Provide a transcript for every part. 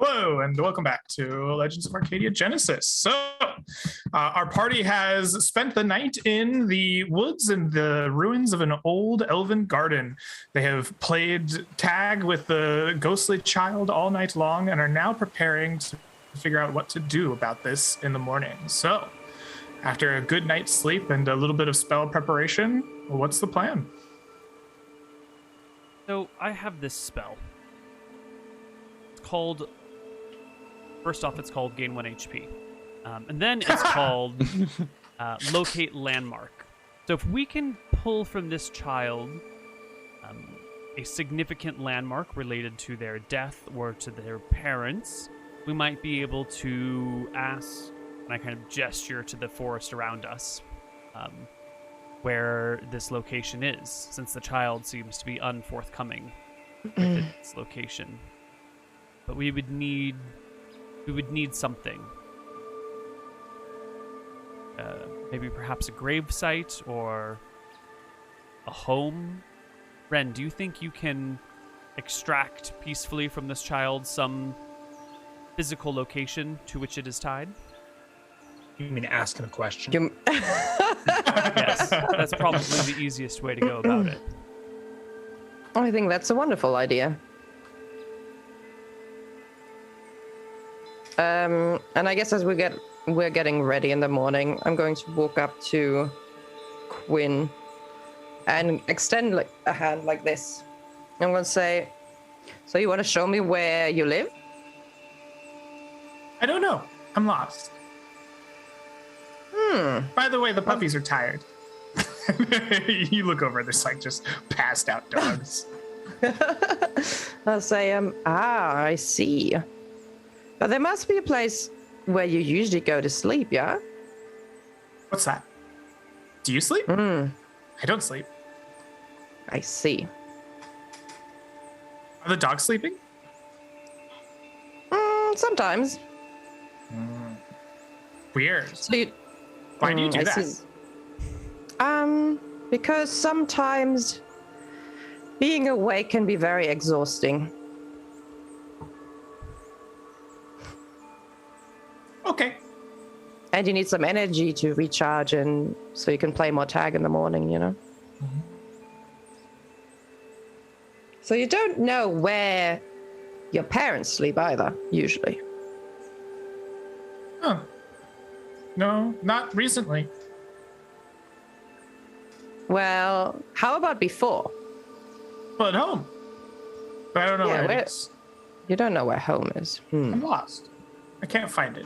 Hello, and welcome back to Legends of Arcadia Genesis. So, our party has spent the night in the woods and the ruins of an old elven garden. They have played tag with the ghostly child all night long and are now preparing to figure out what to do about this in the morning. So, after a good night's sleep and a little bit of spell preparation, what's the plan? So, I have this spell. It's called... First off, it's called Gain 1 HP. And then it's called Locate Landmark. So if we can pull from this child a significant landmark related to their death or to their parents, we might be able to ask, and I kind of gesture to the forest around us, where this location is, since the child seems to be unforthcoming with its location. But we would need something. Maybe perhaps a grave site or a home. Ren, do you think you can extract peacefully from this child some physical location to which it is tied? You mean asking a question? Yes, that's probably the easiest way to go about it. I think that's a wonderful idea. And I guess as we're getting ready in the morning, I'm going to walk up to Quinn and extend a hand like this. I'm going to say, so you want to show me where you live? I don't know. I'm lost. By the way, the puppies are tired. You look over, there's just passed out dogs. I'll say, I see. But there must be a place where you usually go to sleep, yeah? What's that? Do you sleep? I don't sleep. I see. Are the dogs sleeping? Sometimes. Weird. So Why do you do that? See. Because sometimes being awake can be very exhausting. Okay. And you need some energy to recharge, and so you can play more tag in the morning, you know? Mm-hmm. So you don't know where your parents sleep either, usually. Huh. No, not recently. Well, how about before? Well, at home. But I don't know where it is. You don't know where home is. I'm lost. I can't find it.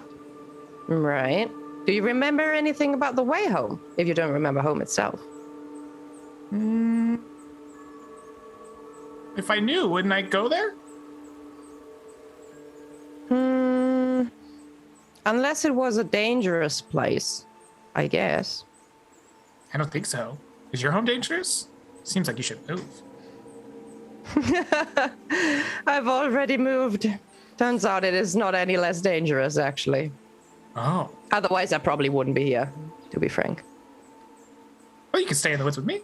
Right. Do you remember anything about the way home, if you don't remember home itself? If I knew, wouldn't I go there? Unless it was a dangerous place, I guess. I don't think so. Is your home dangerous? Seems like you should move. I've already moved. Turns out it is not any less dangerous, actually. Oh. Otherwise, I probably wouldn't be here, to be frank. Well, you can stay in the woods with me.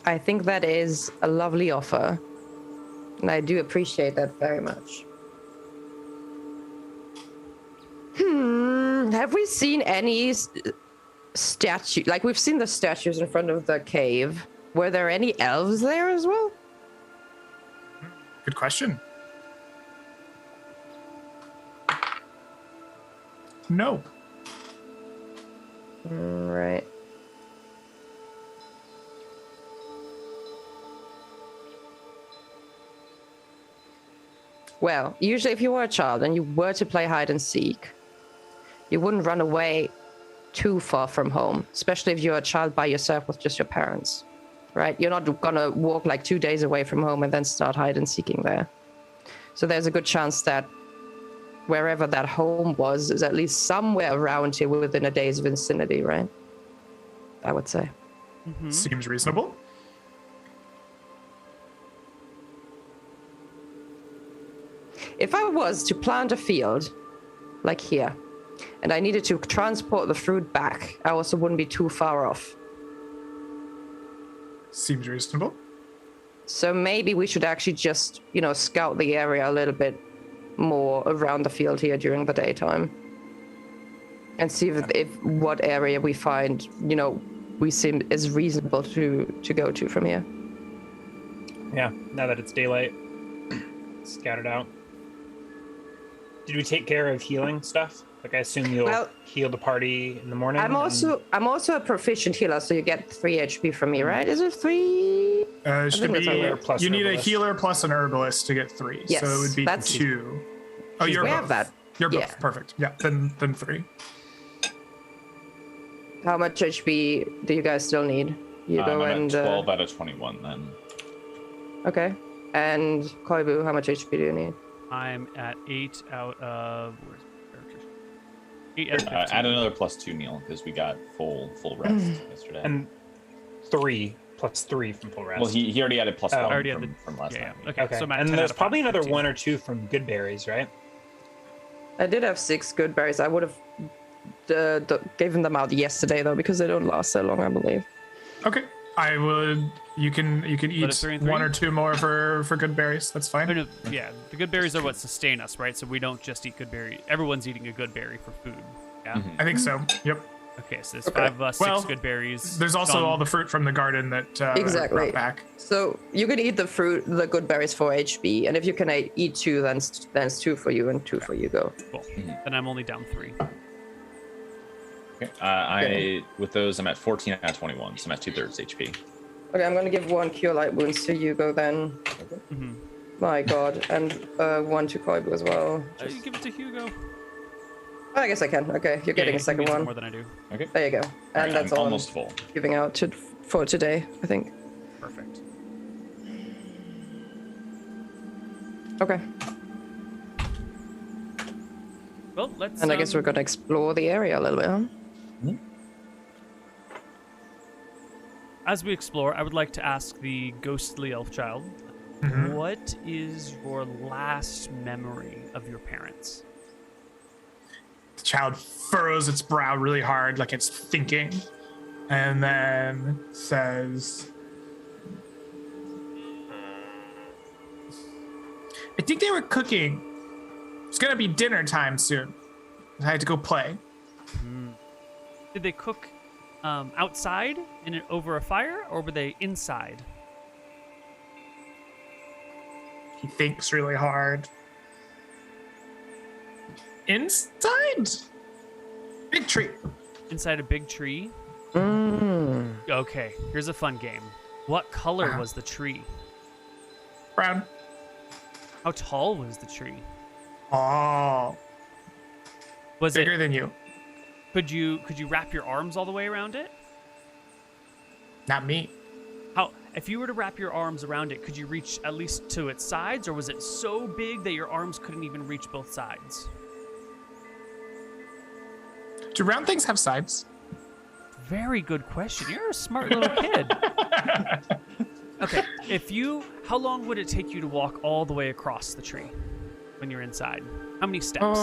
I think that is a lovely offer. And I do appreciate that very much. Have we seen any statue? Like, we've seen the statues in front of the cave. Were there any elves there as well? Good question. No. Right. Well, usually if you were a child and you were to play hide and seek, you wouldn't run away too far from home, especially if you're a child by yourself with just your parents, right? You're not gonna walk like 2 days away from home and then start hide and seeking there. So there's a good chance that wherever that home was is at least somewhere around here within a day's vicinity, right? I would say. Mm-hmm. Seems reasonable. If I was to plant a field, like here, and I needed to transport the fruit back, I also wouldn't be too far off. Seems reasonable. So maybe we should actually just, scout the area a little bit more around the field here during the daytime. And see if what area we find, we seem is reasonable to go to from here. Yeah, now that it's daylight, scout it out. Did we take care of healing stuff? Like, I assume you'll heal the party in the morning. I'm also a proficient healer, so you get 3 HP from me, right? Is it 3? It should be. You need herbalist. a healer plus an herbalist to get 3. Yes, so it would be that's 2. Oh, you're we both. have that. You're both. Yeah. Perfect. Yeah. Then 3. How much HP do you guys still need? You go I'm and at 12 out of 21 then. Okay. And Koibu, how much HP do you need? I'm at 8 out of. Where's my character? 8 out of 15. Add another +2, Neal, because we got full rest yesterday. And 3 plus 3 from full rest. Well, he already added +1 I already had from last yeah. time. Okay. So I'm at and 10 there's out of probably another 15. 1 or 2 from good berries, right? I did have 6 good berries. I would have given them out yesterday though, because they don't last so long, I believe. Okay. I would. You can eat 3 and 3? 1 or 2 more for good berries. That's fine. Oh, no, yeah, the good berries are what sustain us, right? So we don't just eat good berry. Everyone's eating a good berry for food. Yeah. I think so. Yep. Okay, so there's 5 of us, 6 good berries. There's also Some- all the fruit from the garden that Exactly. brought back. So you can eat the fruit, the good berries for HP, and if you can eat 2, then it's 2 for you and 2 for you go. Cool. Then I'm only down 3. Okay. With those, I'm at 14 out of 21, so I'm at 2/3 HP. Okay, I'm gonna give 1 cure light wounds to Hugo then. Mm-hmm. My god, and 1 to Koibu as well. You give it to Hugo. Oh, I guess I can. Okay, you're getting a second More one. than I do. Okay. There you go. And Alright, that's I'm all almost I'm full. giving out for today, I think. Perfect. Okay. Well, let's. And I guess we're gonna explore the area a little bit, huh? As we explore, I would like to ask the ghostly elf child, what is your last memory of your parents? The child furrows its brow really hard, like it's thinking, and then says, I think they were cooking. It's gonna be dinner time soon. I had to go play. Did they cook outside over a fire, or were they inside? He thinks really hard. Inside? Big tree. Inside a big tree? Okay, here's a fun game. What color was the tree? Brown. How tall was the tree? Oh, Was bigger it? than you. Could you wrap your arms all the way around it? Not me. How? If you were to wrap your arms around it, could you reach at least to its sides, or was it so big that your arms couldn't even reach both sides? Do round things have sides? Very good question. You're a smart little kid. Okay, how long would it take you to walk all the way across the tree when you're inside? How many steps?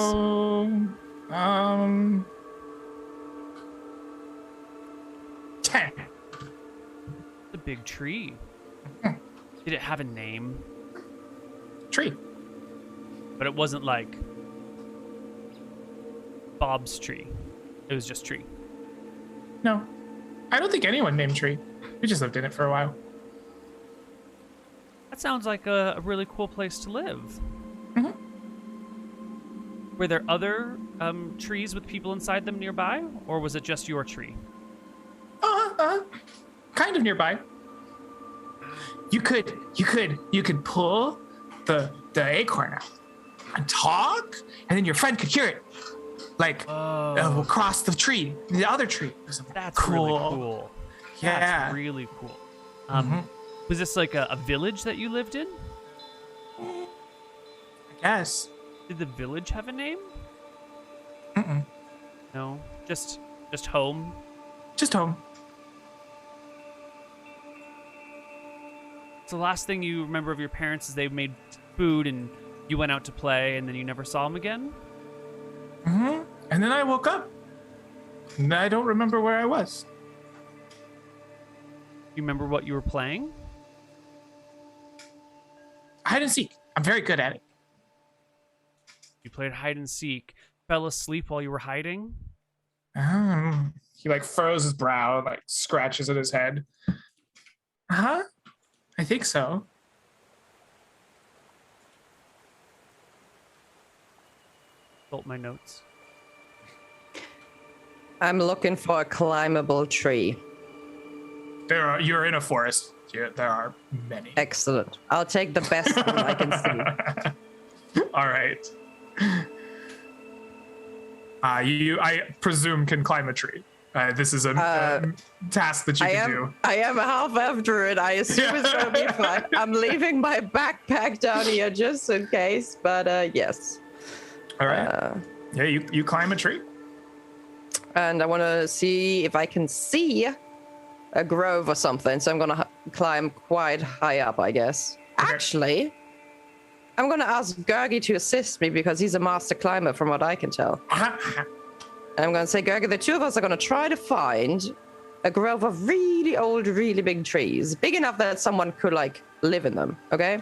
10. The big tree. Did it have a name? Tree. But it wasn't like Bob's tree. It was just tree. No. I don't think anyone named Tree. We just lived in it for a while. That sounds like a really cool place to live. Were there other trees with people inside them nearby, or was it just your tree? Kind of nearby. You could pull the acorn out and talk, and then your friend could hear it, like across the tree, the other tree. That's cool. really cool. Yeah. That's really cool. Was this like a village that you lived in? I guess. Did the village have a name? Mm-mm. No, just home. Just home. So the last thing you remember of your parents is they made food and you went out to play and then you never saw them again? And then I woke up. And I don't remember where I was. You remember what you were playing? Hide and seek. I'm very good at it. You played hide and seek. Fell asleep while you were hiding? He like furrows his brow, like scratches at his head. I think so. Consult my notes. I'm looking for a climbable tree. You're in a forest. There are many. Excellent. I'll take the best one I can see. All right. You, I presume, can climb a tree. This is a task that you can do. I am a half-elf druid. I assume it's going to be fine. I'm leaving my backpack down here just in case, but yes. All right. Yeah, you climb a tree. And I want to see if I can see a grove or something. So I'm going to climb quite high up, I guess. Okay. Actually, I'm going to ask Gergi to assist me because he's a master climber from what I can tell. I'm going to say, Gergi, the two of us are going to try to find a grove of really old, really big trees. Big enough that someone could, like, live in them. Okay?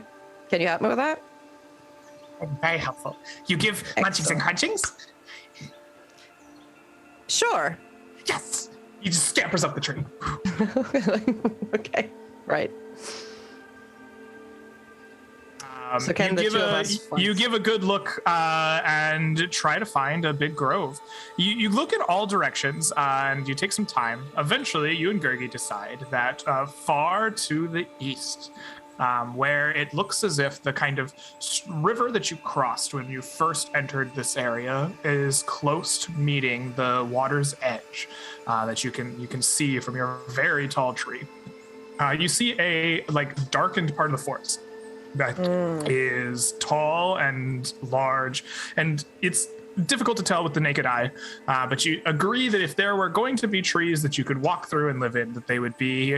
Can you help me with that? Very helpful. You give munchings and crunchings? Sure. Yes! He just scampers up the tree. Okay, right. So can you give a good look and try to find a big grove. You look in all directions and you take some time. Eventually, you and Gergi decide that far to the east, where it looks as if the kind of river that you crossed when you first entered this area is close to meeting the water's edge that you can see from your very tall tree. You see a darkened part of the forest that is tall and large, and it's difficult to tell with the naked eye, but you agree that if there were going to be trees that you could walk through and live in, that they would be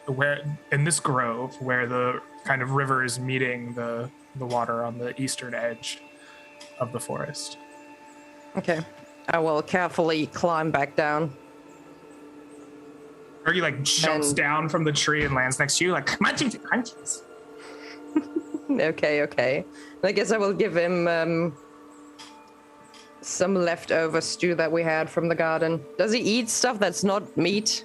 where in this grove where the kind of river is meeting the water on the eastern edge of the forest. Okay, I will carefully climb back down. Gergi jumps down from the tree and lands next to you, like munchies and crunchies. Okay. I guess I will give him some leftover stew that we had from the garden. Does he eat stuff that's not meat?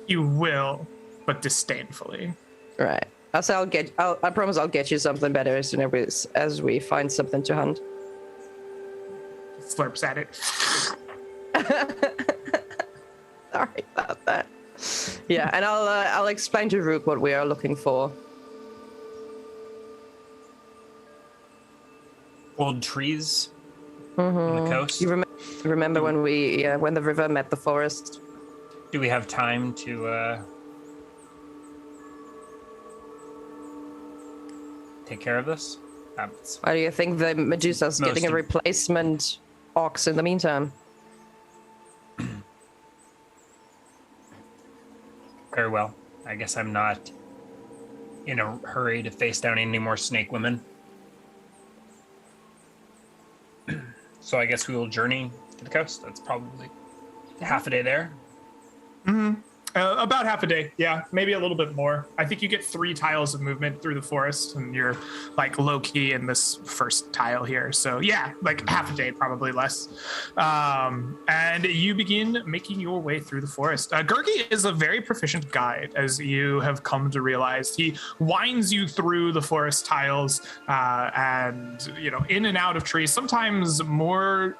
You will, but disdainfully. Right. I promise I'll get you something better as soon as we find something to hunt. Slurps at it. Sorry about that. Yeah, and I'll explain to Rook what we are looking for. Old trees on the coast. You remember when when the river met the forest? Do we have time to take care of this? Why do you think the Medusa's getting a replacement ox in the meantime? Very well. I guess I'm not in a hurry to face down any more snake women. So I guess we will journey to the coast. That's probably half a day there. Mm-hmm. About half a day, yeah, maybe a little bit more. I think you get 3 tiles of movement through the forest, and you're low-key in this first tile here. So yeah, half a day, probably less. And you begin making your way through the forest. Gergi is a very proficient guide, as you have come to realize. He winds you through the forest tiles and in and out of trees, sometimes more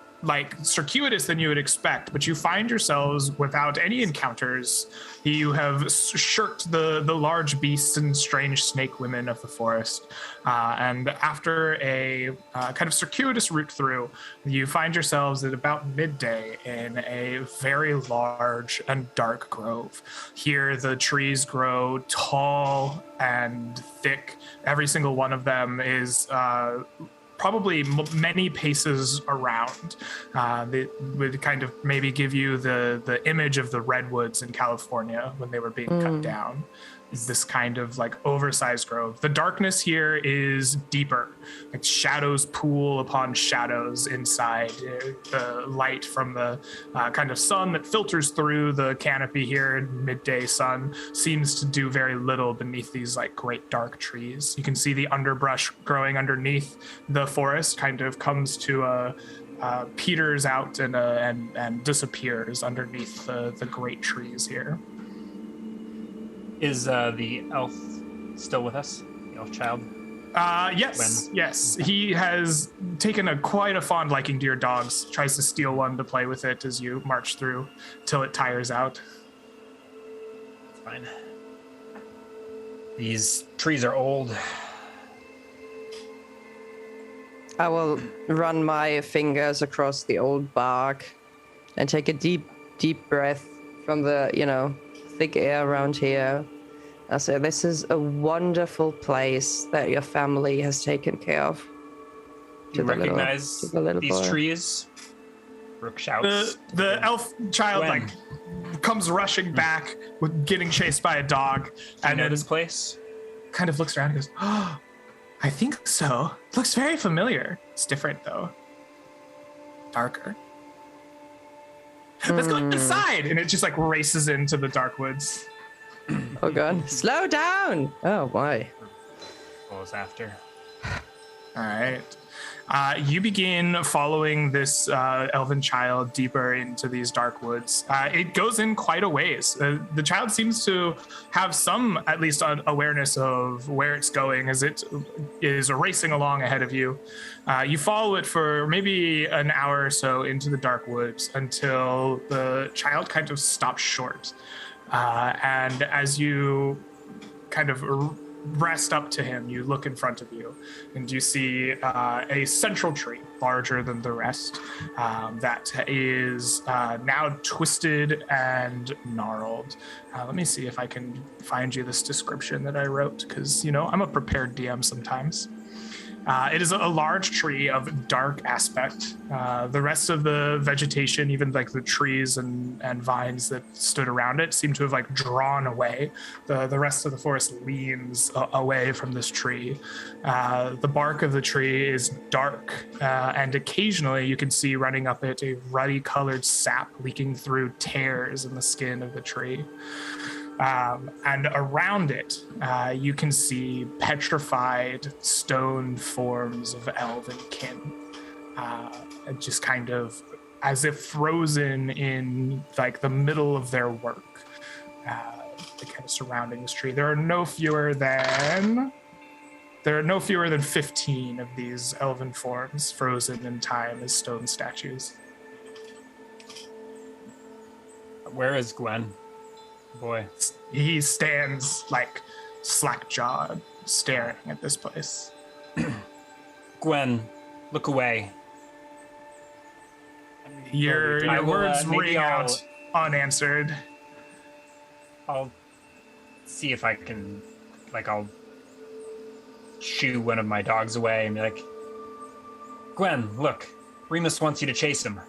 circuitous than you would expect, but you find yourselves without any encounters. You have shirked the large beasts and strange snake women of the forest, and after a kind of circuitous route through, you find yourselves at about midday in a very large and dark grove. Here the trees grow tall and thick. Every single one of them is probably many paces around. They would kind of maybe give you the image of the redwoods in California when they were being cut down. this kind of like oversized grove. The darkness here is deeper, like shadows pool upon shadows inside. The light from the kind of sun that filters through the canopy here, midday sun, seems to do very little beneath these like great dark trees. You can see the underbrush growing underneath the forest kind of comes to peters out and disappears underneath the great trees here. Is the elf still with us? The elf child? Yes, yes. He has taken quite a fond liking to your dogs. Tries to steal one to play with it as you march through till it tires out. It's fine. These trees are old. I will run my fingers across the old bark and take a deep, deep breath from the, thick air around here. I say, this is a wonderful place that your family has taken care of. You recognize these trees? Rook shouts. The elf child comes rushing back with getting chased by a dog. And know this place? Kind of looks around and goes, "Oh, I think so. Looks very familiar. It's different though. Darker. Let's go inside." And it just like races into the dark woods. Oh god. Slow down. Oh, why? Follows after. All right. You begin following this elven child deeper into these dark woods. It goes in quite a ways. The child seems to have some, at least, awareness of where it's going as it is racing along ahead of you. You follow it for maybe an hour or so into the dark woods until the child kind of stops short. And as you kind of rest up to him, you look in front of you and you see a central tree larger than the rest that is now twisted and gnarled. Let me see if I can find you this description that I wrote, because I'm a prepared DM sometimes. It is a large tree of dark aspect. The rest of the vegetation, even like the trees and vines that stood around it, seem to have like drawn away. The rest of the forest leans away from this tree. The bark of the tree is dark, and occasionally you can see running up it a ruddy colored sap leaking through tears in the skin of the tree. And around it, you can see petrified stone forms of elven kin, just kind of as if frozen in like the middle of their work, kind of surrounding this tree. There are no fewer than 15 of these elven forms frozen in time as stone statues. Where is Gwen? Boy. He stands like slack-jawed, staring at this place. Gwen, look away. Your words ring out unanswered. I'll see if I can, I'll shoo one of my dogs away and be like, Gwen, look, Remus wants you to chase him.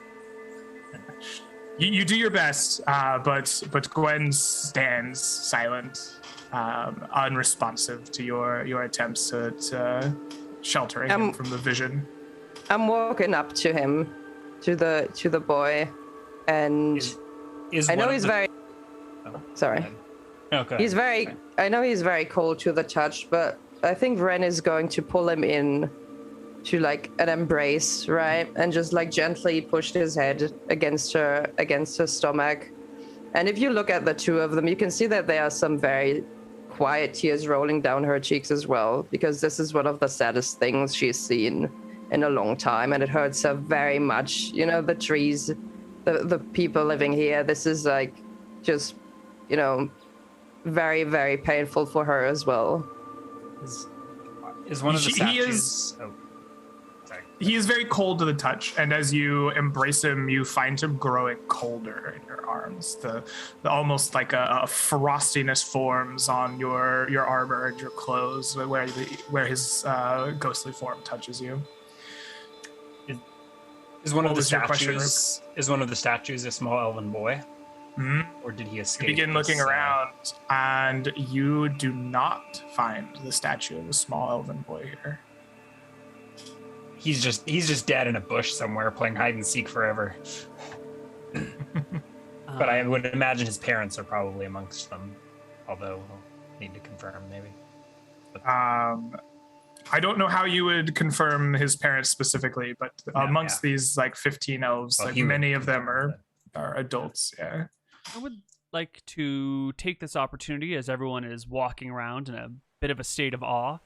You do your best, but Gwen stands silent, unresponsive to your attempts to shelter him from the vision. I'm walking up to him, to the boy, and I know he's very. Sorry. Okay. He's very. I know he's very cold to the touch, but I think Ren is going to pull him in to like an embrace, right? And just like gently push his head against her stomach. And if you look at the two of them, you can see that there are some very quiet tears rolling down her cheeks as well, because this is one of the saddest things she's seen in a long time, and it hurts her very much. The trees, the people living here, this is like just, very, very painful for her as well. Is one of the statues... He is very cold to the touch, and as you embrace him, you find him growing colder in your arms. The almost like a frostiness forms on your armor and your clothes where his ghostly form touches you. Is one of the statues a small elven boy? Or did he You escape? begin looking around, and you do not find the statue of a small elven boy here. He's just dead in a bush somewhere playing hide and seek forever. But I would imagine his parents are probably amongst them, although we'll need to confirm maybe. I don't know how you would confirm his parents specifically, but amongst these like 15 elves, like many of them are adults. Yeah. I would like to take this opportunity as everyone is walking around in a bit of a state of awe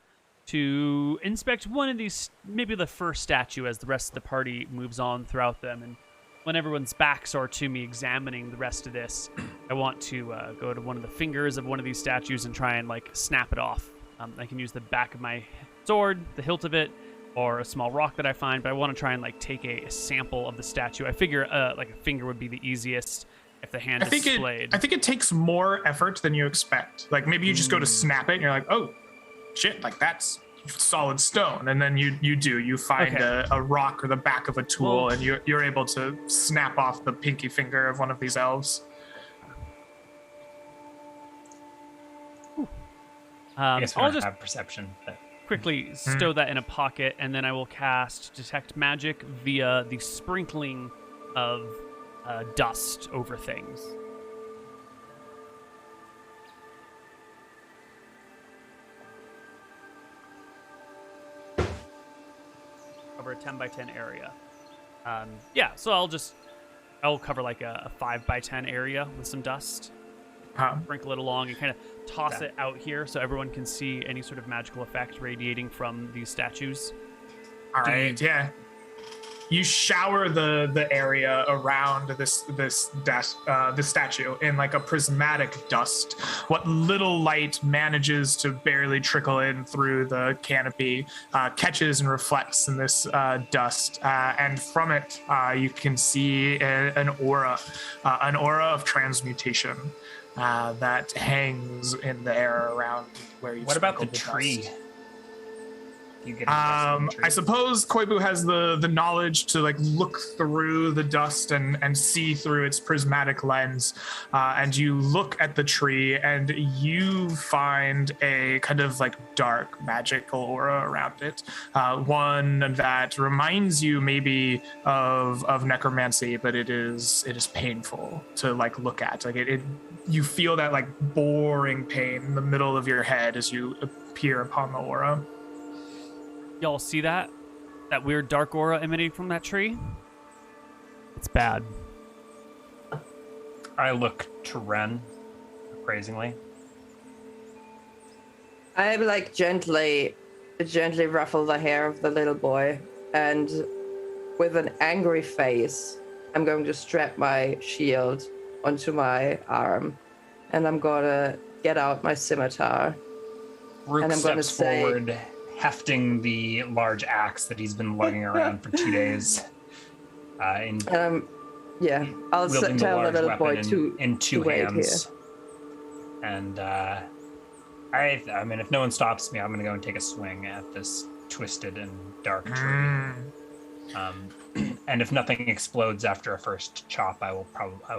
to inspect one of these, maybe the first statue as the rest of the party moves on throughout them. And when everyone's backs are to me examining the rest of this, I want to go to one of the fingers of one of these statues and try and like snap it off. I can use the back of my sword, the hilt of it, or a small rock that I find, but I want to try and like take a sample of the statue. I figure like a finger would be the easiest if the hand is displayed. I think it takes more effort than you expect. Like maybe you just go to snap it and you're like, oh shit, like that's solid stone. And then you find a rock or the back of a tool, and you're able to snap off the pinky finger of one of these elves. I guess we I'll don't just have perception. But... quickly stow that in a pocket, and then I will cast Detect Magic via the sprinkling of dust over things. Over a 10 by 10 area. So I'll cover like a 5 by 10 area with some dust. Sprinkle it along and kind of toss it out here so everyone can see any sort of magical effect radiating from these statues. All right, yeah. You shower the area around this statue in like a prismatic dust. What little light manages to barely trickle in through the canopy catches and reflects in this dust, and from it you can see an aura of transmutation that hangs in the air around where you. What about the tree? You get I suppose Koibu has the knowledge to like look through the dust and see through its prismatic lens, and you look at the tree and you find a kind of like dark magical aura around it, one that reminds you maybe of necromancy, but it is painful to like look at. Like it you feel that like boring pain in the middle of your head as you appear upon the aura. Y'all see that? That weird dark aura emanating from that tree? It's bad. I look to Ren appraisingly. I like gently ruffle the hair of the little boy, and with an angry face, I'm going to strap my shield onto my arm, and I'm gonna get out my scimitar. Rook and I'm gonna steps forward, hefting the large axe that he's been lugging around for 2 days. I'll tell the little boy in two wait hands. Here. And I mean, if no one stops me, I'm gonna go and take a swing at this twisted and dark tree. And if nothing explodes after a first chop, I will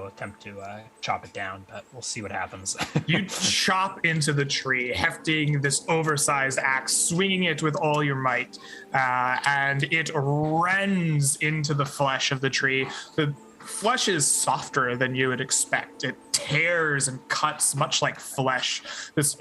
attempt to chop it down, but we'll see what happens. You chop into the tree, hefting this oversized axe, swinging it with all your might, and it rends into the flesh of the tree. The flesh is softer than you would expect. It tears and cuts much like flesh. This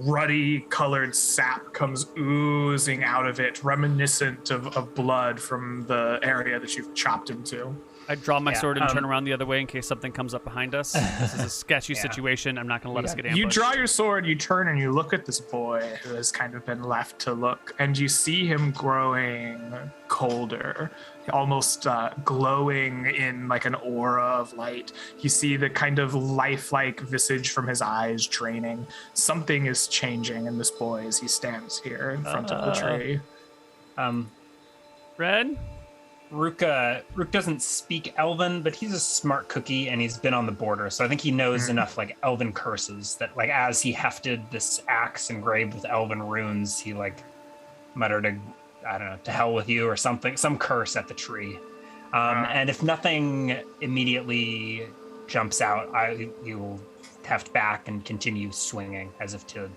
ruddy colored sap comes oozing out of it, reminiscent of blood from the area that you've chopped into. I draw my sword and turn around the other way in case something comes up behind us. This is a sketchy situation. I'm not going to let us get ambushed. You draw your sword, you turn, and you look at this boy who has kind of been left to look, and you see him growing colder, almost glowing in like an aura of light. You see the kind of lifelike visage from his eyes draining. Something is changing in this boy as he stands here in front of the tree. Red? Rook doesn't speak Elven, but he's a smart cookie and he's been on the border, so I think he knows enough like Elven curses that like as he hefted this axe engraved with Elven runes, he like muttered I don't know, to hell with you or something, some curse at the tree. And if nothing immediately jumps out, you'll heft back and continue swinging as if to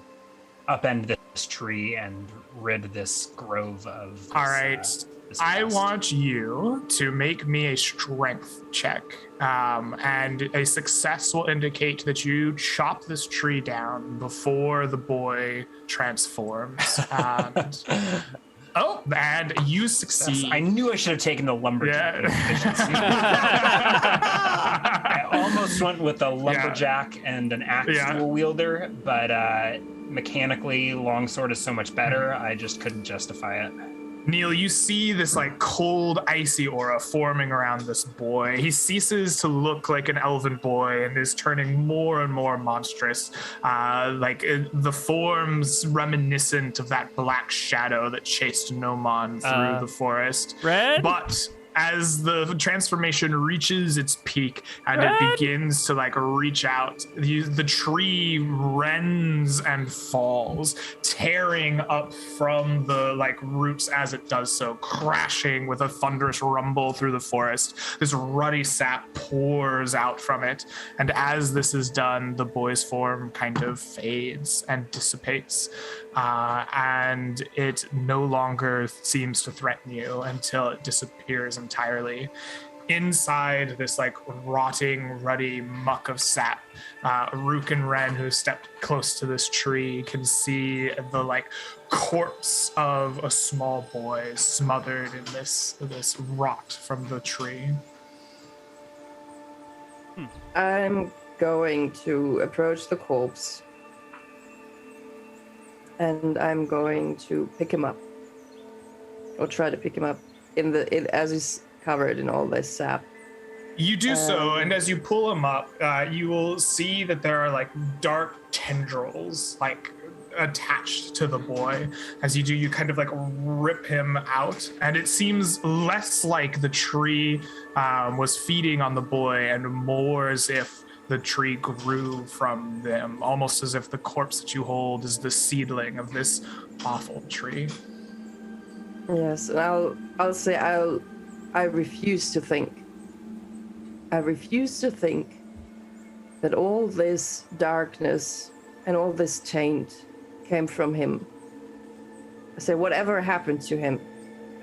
upend this tree and rid this grove of this, All right. this I pest. want you to make me a strength check. And a success will indicate that you chop this tree down before the boy transforms. And you succeed. I knew I should have taken the lumberjack efficiency. I almost went with a lumberjack and an axe dual wielder, but mechanically, longsword is so much better. I just couldn't justify it. Neal, you see this like cold, icy aura forming around this boy. He ceases to look like an elven boy and is turning more and more monstrous, the forms reminiscent of that black shadow that chased Nomon through the forest. Red? But as the transformation reaches its peak and Red? it begins to like reach out, the tree rends and falls, tearing up from the like roots as it does so, crashing with a thunderous rumble through the forest. This ruddy sap pours out from it, and as this is done, the boy's form kind of fades and dissipates, and it no longer seems to threaten you until it disappears entirely. Inside this like rotting, ruddy muck of sap, Rook and Ren, who stepped close to this tree, can see the like corpse of a small boy smothered in this rot from the tree. I'm going to approach the corpse, and I'm going to pick him up, or try to pick him up as he's covered in all this sap. You do so, and as you pull him up, you will see that there are like dark tendrils like attached to the boy. As you do, you kind of like rip him out, and it seems less like the tree was feeding on the boy and more as if the tree grew from them, almost as if the corpse that you hold is the seedling of this awful tree. Yes, and I'll say I refuse to think. I refuse to think that all this darkness and all this taint came from him. I say whatever happened to him,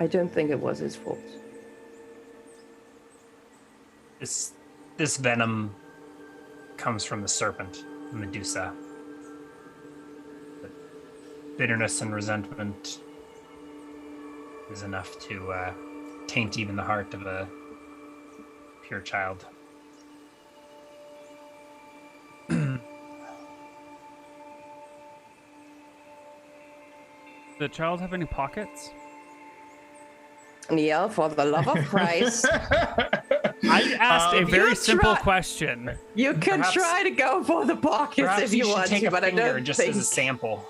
I don't think it was his fault. This venom comes from the serpent, Medusa. The bitterness and resentment is enough to taint even the heart of a pure child. Did the child have any pockets? Neal, for the love of Christ. I asked a very You simple try- question. You can Perhaps- try to go for the pockets Perhaps if you should want take to, a but I finger don't just think... as a sample.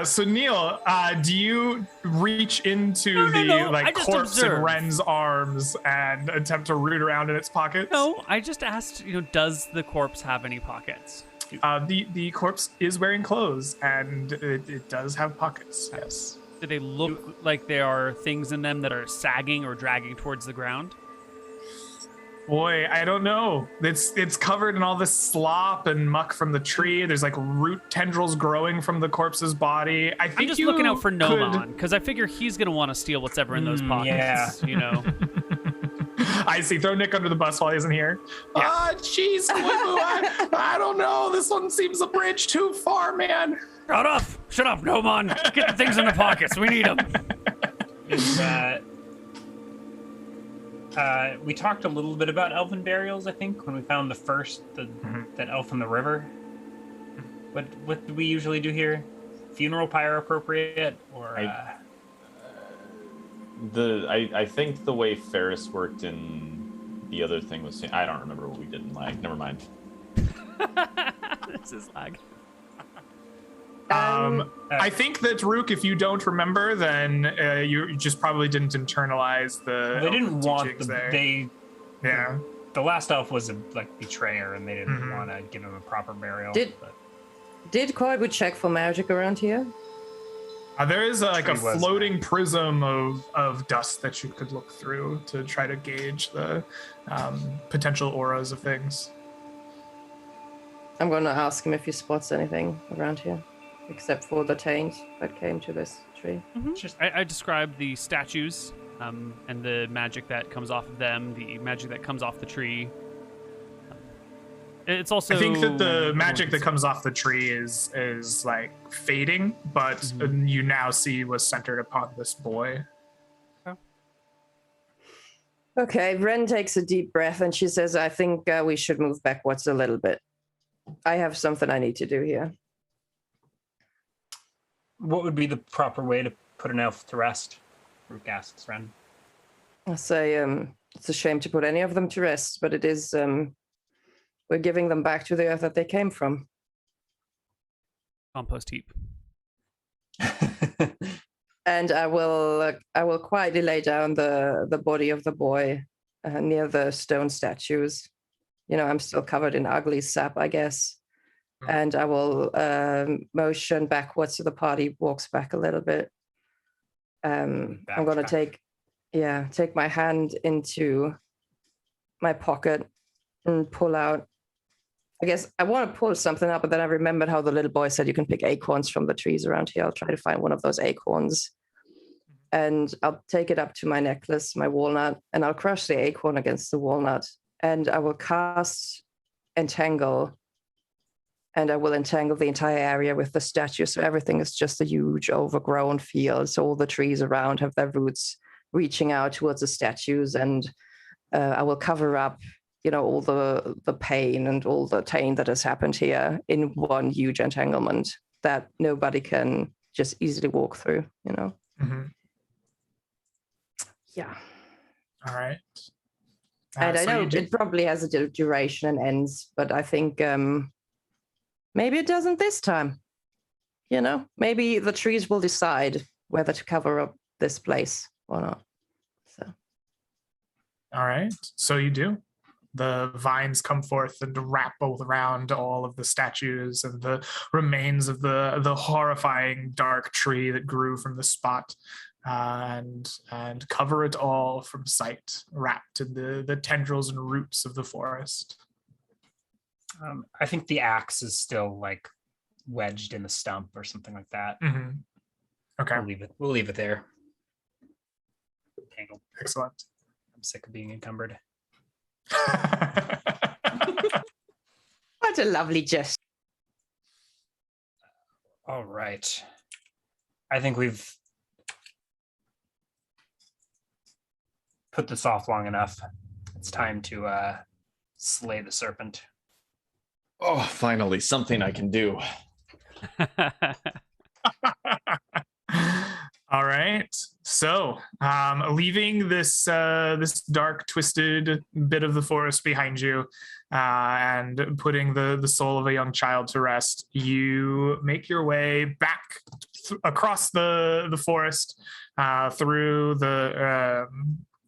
So Neal, do you reach into No, I the just corpse observe. in Ren's arms and attempt to root around in its pockets? No, I just asked, does the corpse have any pockets? The corpse is wearing clothes, and it does have pockets. Yes. Do they look like there are things in them that are sagging or dragging towards the ground? Boy, I don't know. It's covered in all this slop and muck from the tree. There's like root tendrils growing from the corpse's body. I think I'm just you looking out for could- Nomon, because I figure he's going to want to steal whatever in those pockets. yeah. I see. Throw Nick under the bus while he isn't here. Jeez, I don't know. This one seems a bridge too far, man. Shut up, Nomon. Get the things in the pockets. We need them. We talked a little bit about elven burials, I think, when we found the first, that elf in the river. What do we usually do here? Funeral pyre appropriate, or? I think the way Ferris worked in the other thing was, I don't remember what we did in lag. Never mind. This is lag. I think that Rook, if you don't remember, then you just probably didn't internalize the. They didn't want teachings there. Yeah. The last elf was a betrayer, and they didn't want to give him a proper burial. Did Krob check for magic around here? There is a Tree was floating prism of dust that you could look through to try to gauge the potential auras of things. I'm going to ask him if he spots anything around here, except for the taint that came to this tree. I described the statues and the magic that comes off of them, the magic that comes off the tree. It's also. I think that the magic that comes off the tree is like fading, but you now see was centered upon this boy. Okay, Ren takes a deep breath and she says, I think we should move backwards a little bit. I have something I need to do here. What would be the proper way to put an elf to rest? Rook asks Ren. I say, it's a shame to put any of them to rest, but it is, we're giving them back to the earth that they came from. Compost heap. And I will quietly lay down the body of the boy near the stone statues. You know, I'm still covered in ugly sap, I guess. And I will motion backwards so the party walks back a little bit. I'm going to take my hand into my pocket and pull out. I guess I want to pull something up, but then I remembered how the little boy said you can pick acorns from the trees around here. I'll try to find one of those acorns. And I'll take it up to my necklace, my walnut, and I'll crush the acorn against the walnut. And I will cast Entangle. And I will entangle the entire area with the statue. So everything is just a huge overgrown field. So all the trees around have their roots reaching out towards the statues. And I will cover up, you know, all the pain and all the taint that has happened here in one huge entanglement that nobody can just easily walk through, you know? Mm-hmm. Yeah. All right. And I know it probably has a duration and ends, but I think maybe it doesn't this time. You know, maybe the trees will decide whether to cover up this place or not. So. All right. So you do. The vines come forth and wrap both around all of the statues and the remains of the horrifying dark tree that grew from the spot, and cover it all from sight, wrapped in the tendrils and roots of the forest. I think the axe is still like wedged in the stump or something like that. Mm-hmm. Okay. We'll leave it there. Tangled. Excellent. I'm sick of being encumbered. What a lovely gesture. All right. I think we've put this off long enough. It's time to slay the serpent. Oh, finally, something I can do. All right. So, leaving this dark, twisted bit of the forest behind you, and putting the soul of a young child to rest, you make your way back across the forest, through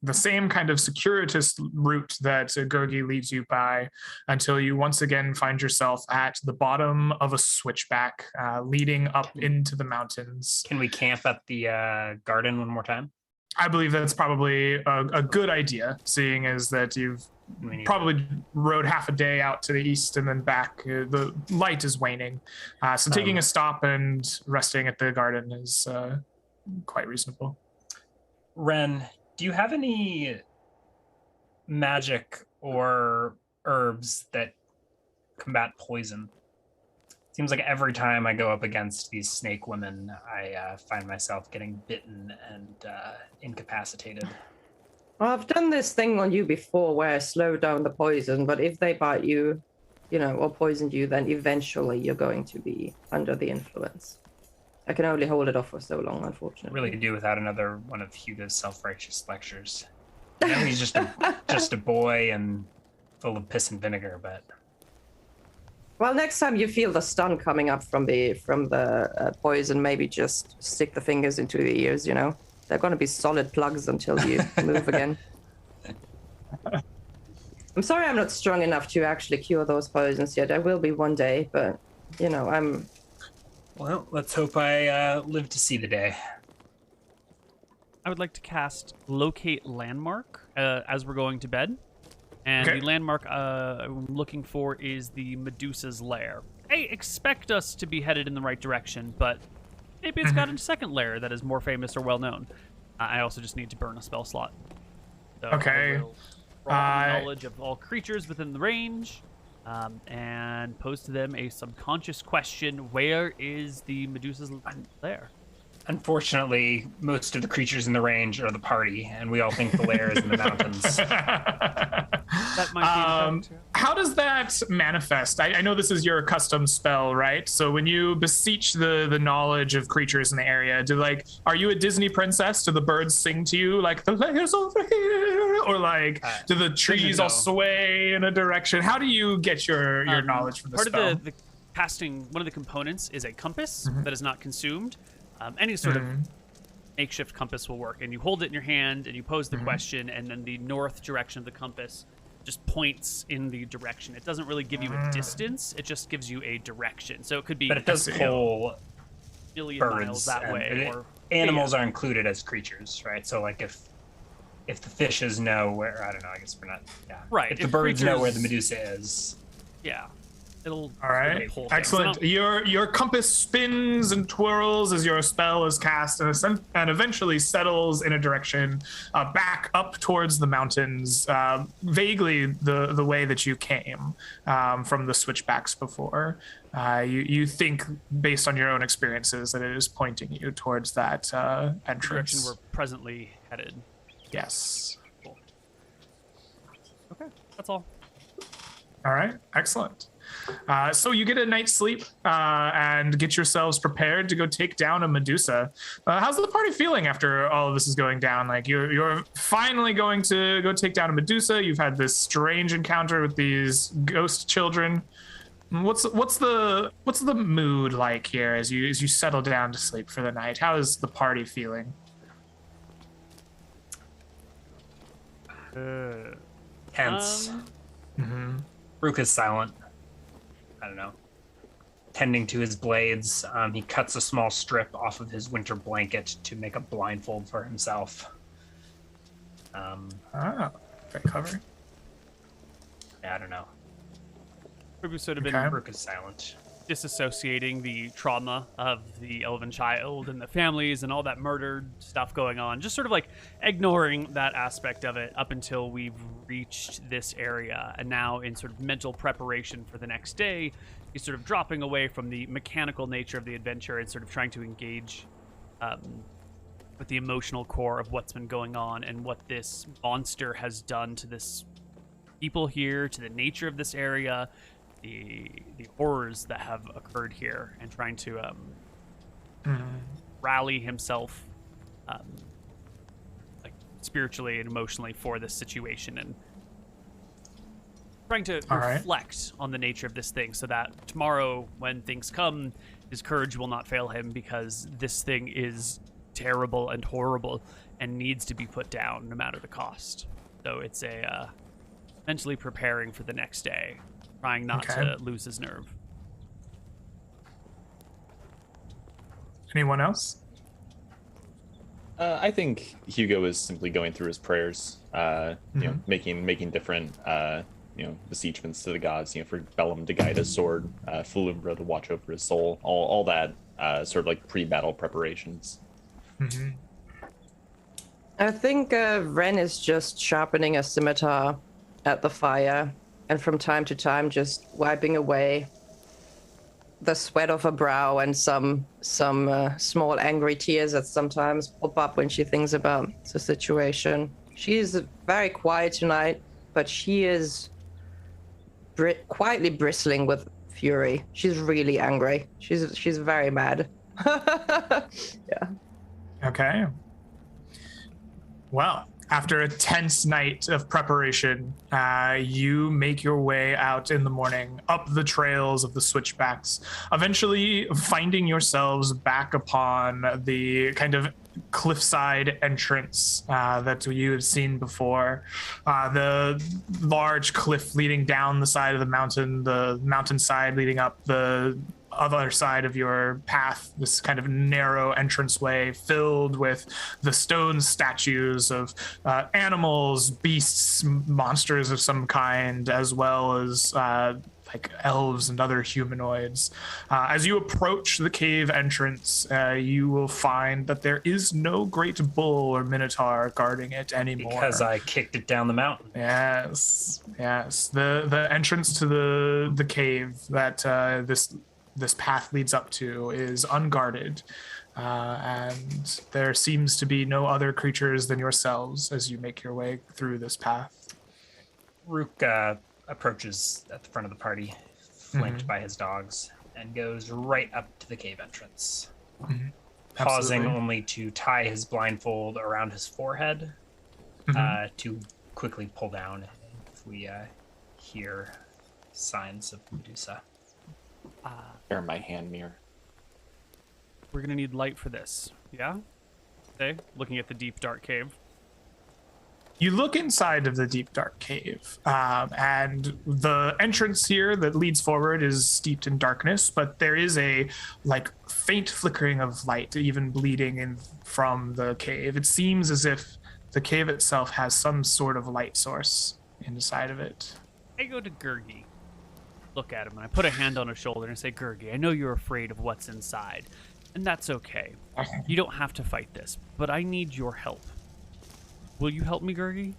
the same kind of circuitous route that Gurgi leads you by, until you once again find yourself at the bottom of a switchback leading up into the mountains. Can we camp at the garden one more time? I believe that's probably a good idea, seeing as that you've probably rode half a day out to the east and then back. The light is waning. So taking a stop and resting at the garden is quite reasonable. Ren, do you have any magic or herbs that combat poison? Seems like every time I go up against these snake women, I find myself getting bitten and incapacitated. Well, I've done this thing on you before where I slow down the poison, but if they bite you, you know, or poison you, then eventually you're going to be under the influence. I can only hold it off for so long, unfortunately. Really do without another one of Hugo's self-righteous lectures. I know he's just a boy and full of piss and vinegar, but... Well, next time you feel the stun coming up from the poison, maybe just stick the fingers into the ears, you know? They're going to be solid plugs until you move again. I'm sorry I'm not strong enough to actually cure those poisons yet. I will be one day, but, you know, I'm... Well, let's hope I live to see the day. I would like to cast Locate Landmark as we're going to bed. And Okay. the landmark I'm looking for is the Medusa's lair. I expect us to be headed in the right direction, but maybe it's got a second lair that is more famous or well known. I also just need to burn a spell slot. So Okay. I will roll knowledge of all creatures within the range, and pose to them a subconscious question: where is the Medusa's lair? Unfortunately, most of the creatures in the range are the party, and we all think the lair is in the mountains. That might be How does that manifest? I know this is your custom spell, right? So when you beseech the knowledge of creatures in the area, are you a Disney princess? Do the birds sing to you like the lair's over here, or do the trees all sway in a direction? How do you get your knowledge from the spell? Part of the casting, one of the components is a compass that is not consumed. Any sort of makeshift compass will work, and you hold it in your hand and you pose the question, and then the north direction of the compass just points in the direction. It doesn't really give you a distance, it just gives you a direction. So it could be, But it does pull million birds miles that way, or animals are included as creatures, right? So if the fishes know where, I don't know, I guess we're not, right. If the birds know where the Medusa is, it'll all right, pull things. excellent. Your compass spins and twirls as your spell is cast, and eventually settles in a direction back up towards the mountains, vaguely the way that you came from the switchbacks before. You think, based on your own experiences, that it is pointing you towards that entrance. Direction we're presently headed. Yes. Cool. Okay, that's all. All right, excellent. So you get a night's sleep and get yourselves prepared to go take down a Medusa. How's the party feeling after all of this is going down? You're finally going to go take down a Medusa. You've had this strange encounter with these ghost children. What's the mood like here as you settle down to sleep for the night? How is the party feeling? tense. Rook is silent. I don't know. Tending to his blades, he cuts a small strip off of his winter blanket to make a blindfold for himself. Very clever. Yeah, I don't know. Rook would have Okay. been Rook is silent. disassociating the trauma of the elven child and the families and all that murdered stuff going on, just sort of like ignoring that aspect of it up until we've reached this area. And now, in sort of mental preparation for the next day, he's sort of dropping away from the mechanical nature of the adventure and sort of trying to engage with the emotional core of what's been going on and what this monster has done to this people here, to the nature of this area, the horrors that have occurred here, and trying to rally himself like spiritually and emotionally for this situation, and trying to reflect on the nature of this thing so that tomorrow when things come, his courage will not fail him, because this thing is terrible and horrible and needs to be put down no matter the cost. So it's a mentally preparing for the next day, trying not to lose his nerve. Anyone else? I think Hugo is simply going through his prayers, you know, making different, you know, beseechments to the gods, you know, for Bellum to guide his sword, Falumbra to watch over his soul, all that sort of like pre-battle preparations. I think Ren is just sharpening a scimitar at the fire, and from time to time just wiping away the sweat of her brow and some small angry tears that sometimes pop up when she thinks about the situation. She is very quiet tonight, but she is quietly bristling with fury. She's really angry. She's very mad. Yeah. Okay. Well, after a tense night of preparation, you make your way out in the morning, up the trails of the switchbacks, eventually finding yourselves back upon the kind of cliffside entrance that you had seen before. The large cliff leading down the side of the mountainside leading up, the other side of your path, this kind of narrow entranceway filled with the stone statues of animals, beasts, monsters of some kind, as well as like elves and other humanoids. As you approach the cave entrance, you will find that there is no great bull or minotaur guarding it anymore. Because I kicked it down the mountain. Yes. The entrance to the cave that this path leads up to is unguarded, and there seems to be no other creatures than yourselves as you make your way through this path. Rook approaches at the front of the party, flanked by his dogs, and goes right up to the cave entrance, pausing only to tie his blindfold around his forehead to quickly pull down if we hear signs of Medusa. There, my hand mirror. We're gonna need light for this. Yeah? Okay. Looking at the deep, dark cave. You look inside of the deep, dark cave, and the entrance here that leads forward is steeped in darkness, but there is a faint flickering of light, even bleeding in from the cave. It seems as if the cave itself has some sort of light source inside of it. I go to Gurgi, look at him, and I put a hand on his shoulder and say, Gurgi, I know you're afraid of what's inside, and that's okay. You don't have to fight this, but I need your help. Will you help me, Gurgi?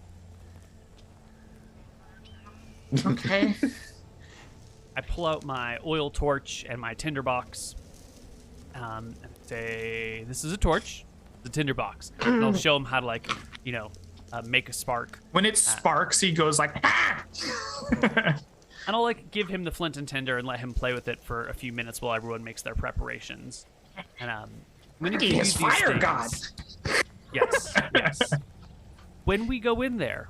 Okay. I pull out my oil torch and my tinderbox, and say, this is a torch, the tinderbox. And I'll show him how to, make a spark. When it sparks, he goes like, ah! And I'll give him the flint and tinder and let him play with it for a few minutes while everyone makes their preparations. And I'm gonna give you these fire god. Yes. When we go in there,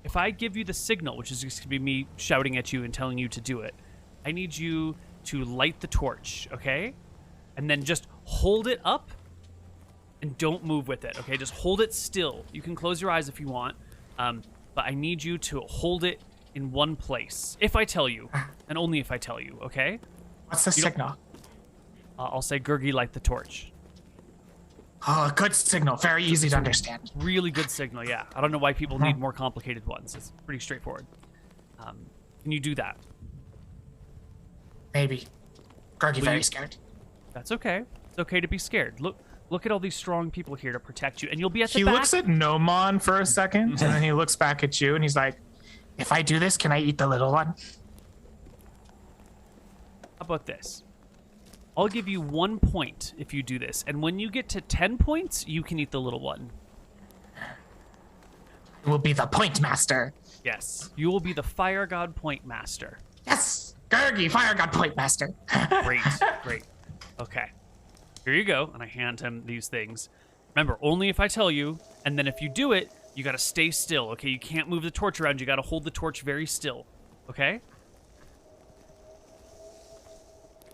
if I give you the signal, which is just gonna be me shouting at you and telling you to do it, I need you to light the torch, okay? And then just hold it up and don't move with it, okay? Just hold it still. You can close your eyes if you want, but I need you to hold it in one place. If I tell you, and only if I tell you, okay? What's the signal? I'll say, Gurgi, light the torch. Oh, good signal. Very easy to understand. Really good signal, yeah. I don't know why people need more complicated ones. It's pretty straightforward. Can you do that? Maybe. Gurgi very scared. That's okay. It's okay to be scared. Look at all these strong people here to protect you, and you'll be at the back. He looks at Nomon for a second, and then he looks back at you, and he's like, if I do this, can I eat the little one? How about this? I'll give you 1 point if you do this, and when you get to 10 points, you can eat the little one. It will be the point master. Yes, you will be the fire god point master. Yes, Gurgi, fire god point master. Great. Okay, here you go, and I hand him these things. Remember, only if I tell you, and then if you do it, you gotta stay still, okay? You can't move the torch around, you gotta hold the torch very still, okay?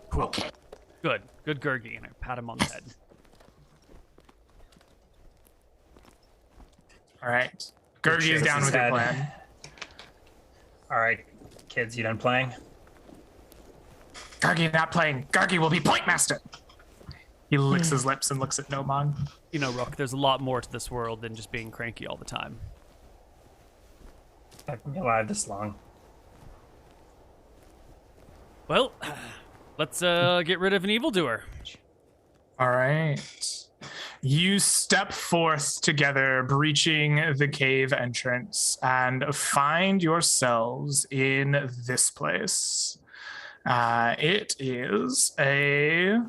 Cool. Okay. Good Gurgi, and I pat him on the head. All right. Gurgi is down with your plan. All right, kids, you done playing? Gurgi not playing. Gurgi will be point master. He licks his lips and looks at Nomon. You know, Rook, there's a lot more to this world than just being cranky all the time. I've been alive this long. Well, let's get rid of an evildoer. All right. You step forth together, breaching the cave entrance, and find yourselves in this place. It is a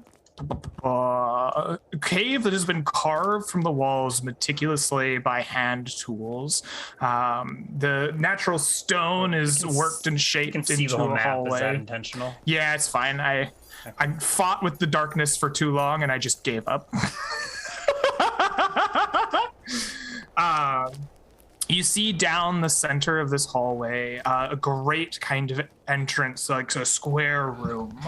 cave that has been carved from the walls meticulously by hand tools. The natural stone is worked and shaped into a hallway. Is that intentional? Yeah, it's fine. I fought with the darkness for too long, and I just gave up. You see down the center of this hallway a great kind of entrance, like a square room.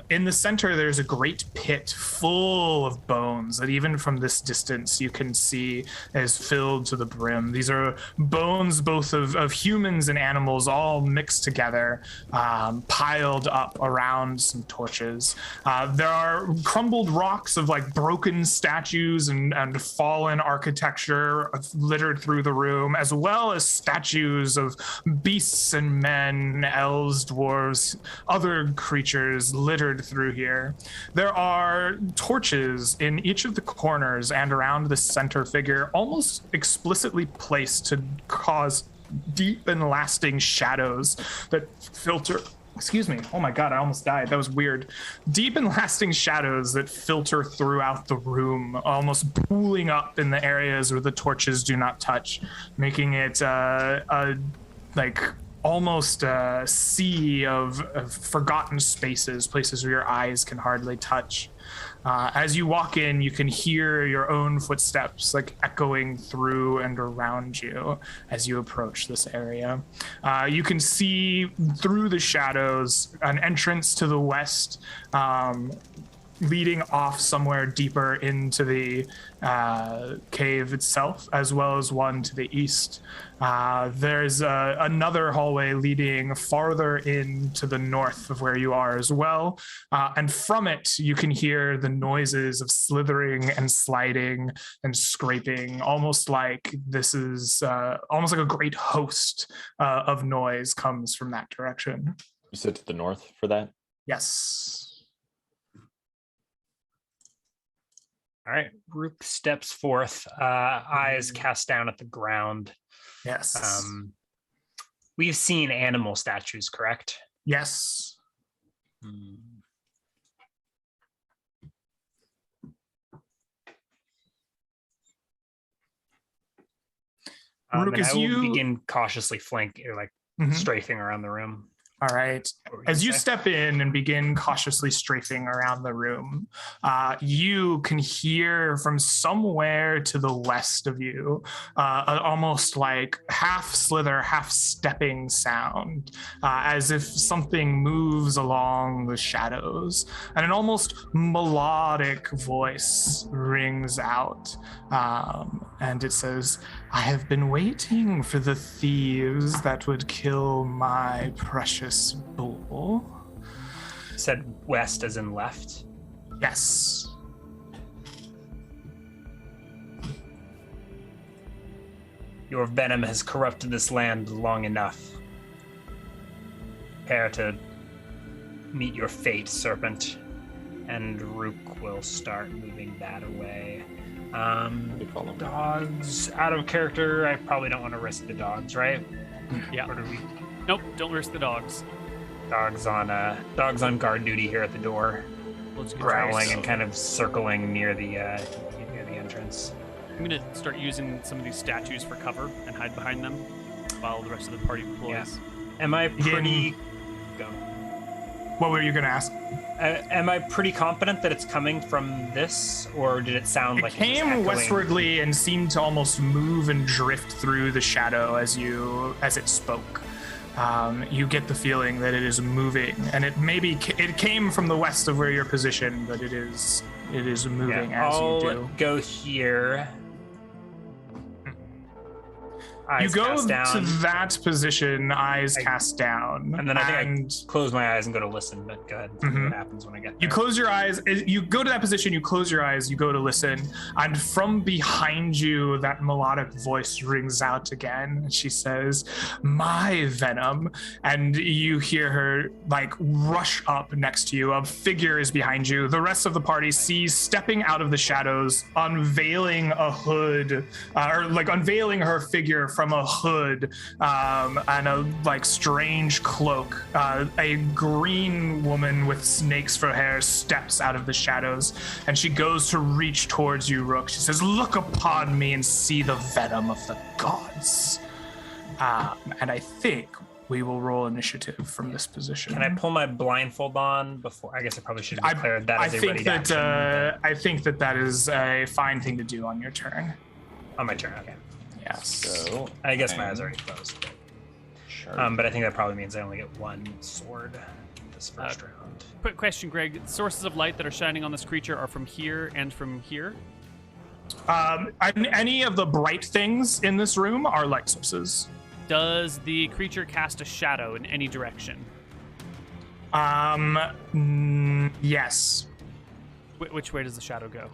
In the center, there's a great pit full of bones that even from this distance you can see is filled to the brim. These are bones both of humans and animals all mixed together, piled up around some torches. There are crumbled rocks of like broken statues and fallen architecture littered through the room, as well as statues of beasts and men, elves, dwarves, other creatures littered through here. There are torches in each of the corners and around the center figure, almost explicitly placed to cause deep and lasting shadows that filter. Excuse me. Oh my God, I almost died. That was weird. Deep and lasting shadows that filter throughout the room, almost pooling up in the areas where the torches do not touch, making it almost a sea of forgotten spaces, places where your eyes can hardly touch. As you walk in, you can hear your own footsteps like echoing through and around you as you approach this area. You can see through the shadows an entrance to the west, leading off somewhere deeper into the cave itself, as well as one to the east. There's another hallway leading farther into the north of where you are as well. And from it, you can hear the noises of slithering and sliding and scraping, almost like this is almost like a great host of noise comes from that direction. You said to the north for that? Yes. All right, Rook steps forth, eyes cast down at the ground. Yes. We've seen animal statues, correct? Yes. Rook, and as I will you begin cautiously strafing around the room. All right. As you step in and begin cautiously strafing around the room, you can hear from somewhere to the west of you, almost like half slither, half stepping sound, as if something moves along the shadows. And an almost melodic voice rings out, and it says, "I have been waiting for the thieves that would kill my precious bull." Said west as in left? Yes. Your venom has corrupted this land long enough. Prepare to meet your fate, serpent. And Rook will start moving that away. Dogs out of character. I probably don't want to risk the dogs, right? Yeah. Or do we? Nope, don't risk the dogs. Dogs on guard duty here at the door, growling and kind of circling near the entrance. I'm gonna start using some of these statues for cover and hide behind them while the rest of the party deploys. Yeah. Am I pretty? Go. What were you going to ask? Am I pretty confident that it's coming from this, or did it sound like it came westwardly and seemed to almost move and drift through the shadow as it spoke? You get the feeling that it is moving, and it came from the west of where you're positioned, but it is moving as you do. I'll go here. You Eyes go cast down, to that position, eyes cast down, and then I think I close my eyes and go to listen. But go ahead. What happens when I get there? You close your eyes. You go to that position. You close your eyes. You go to listen, and from behind you, that melodic voice rings out again. And she says, "My venom," and you hear her like rush up next to you. A figure is behind you. The rest of the party sees stepping out of the shadows, unveiling a hood, or like unveiling her figure from a hood and a like strange cloak. A green woman with snakes for hair steps out of the shadows, and she goes to reach towards you, Rook. She says, "Look upon me and see the venom of the gods." And I think we will roll initiative from this position. Can I pull my blindfold on before? I guess I probably should have declared that as a ready action. I think that is a fine thing to do on your turn. On my turn, okay. Yes. So I guess my eyes are already closed. But, sure. but I think that probably means I only get one sword this first round. Quick question, Greg. Sources of light that are shining on this creature are from here and from here? Any of the bright things in this room are light sources. Does the creature cast a shadow in any direction? Yes. Which way does the shadow go?